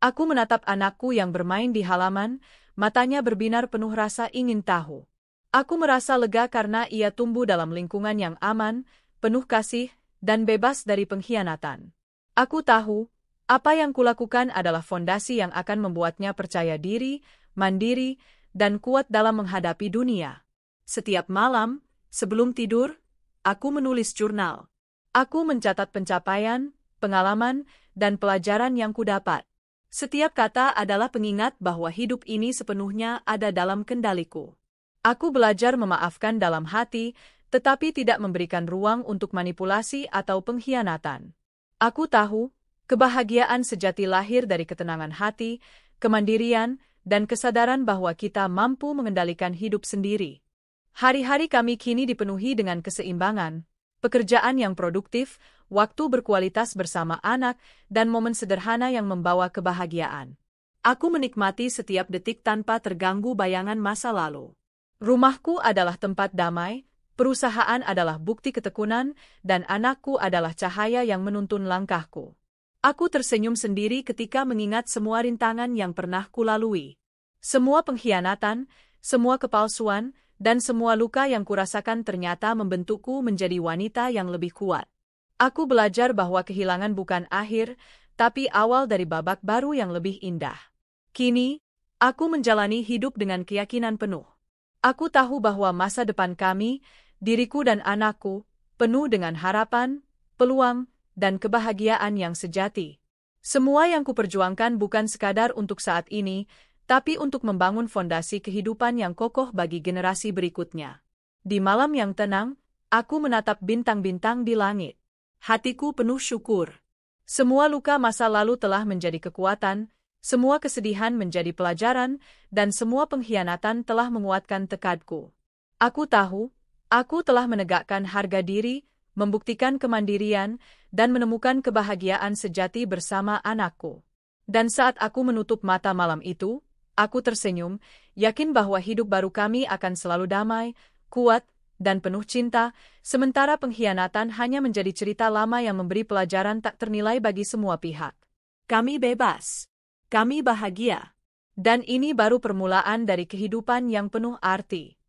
S1: Aku menatap anakku yang bermain di halaman, matanya berbinar penuh rasa ingin tahu. Aku merasa lega karena ia tumbuh dalam lingkungan yang aman, penuh kasih, dan bebas dari pengkhianatan. Aku tahu, apa yang kulakukan adalah fondasi yang akan membuatnya percaya diri, mandiri, dan kuat dalam menghadapi dunia. Setiap malam, sebelum tidur, aku menulis jurnal. Aku mencatat pencapaian, pengalaman, dan pelajaran yang kudapat. Setiap kata adalah pengingat bahwa hidup ini sepenuhnya ada dalam kendaliku. Aku belajar memaafkan dalam hati, tetapi tidak memberikan ruang untuk manipulasi atau pengkhianatan. Aku tahu, kebahagiaan sejati lahir dari ketenangan hati, kemandirian, dan kesadaran bahwa kita mampu mengendalikan hidup sendiri. Hari-hari kami kini dipenuhi dengan keseimbangan, pekerjaan yang produktif, waktu berkualitas bersama anak, dan momen sederhana yang membawa kebahagiaan. Aku menikmati setiap detik tanpa terganggu bayangan masa lalu. Rumahku adalah tempat damai, perusahaan adalah bukti ketekunan, dan anakku adalah cahaya yang menuntun langkahku. Aku tersenyum sendiri ketika mengingat semua rintangan yang pernah kulalui. Semua pengkhianatan, semua kepalsuan, dan semua luka yang kurasakan ternyata membentukku menjadi wanita yang lebih kuat. Aku belajar bahwa kehilangan bukan akhir, tapi awal dari babak baru yang lebih indah. Kini, aku menjalani hidup dengan keyakinan penuh. Aku tahu bahwa masa depan kami, diriku dan anakku, penuh dengan harapan, peluang, dan kebahagiaan yang sejati. Semua yang kuperjuangkan bukan sekadar untuk saat ini, tapi untuk membangun fondasi kehidupan yang kokoh bagi generasi berikutnya. Di malam yang tenang, aku menatap bintang-bintang di langit. Hatiku penuh syukur. Semua luka masa lalu telah menjadi kekuatan, semua kesedihan menjadi pelajaran, dan semua pengkhianatan telah menguatkan tekadku. Aku tahu, aku telah menegakkan harga diri, membuktikan kemandirian, dan menemukan kebahagiaan sejati bersama anakku. Dan saat aku menutup mata malam itu, aku tersenyum, yakin bahwa hidup baru kami akan selalu damai, kuat, dan penuh cinta, sementara pengkhianatan hanya menjadi cerita lama yang memberi pelajaran tak ternilai bagi semua pihak. Kami bebas. Kami bahagia. Dan ini baru permulaan dari kehidupan yang penuh arti.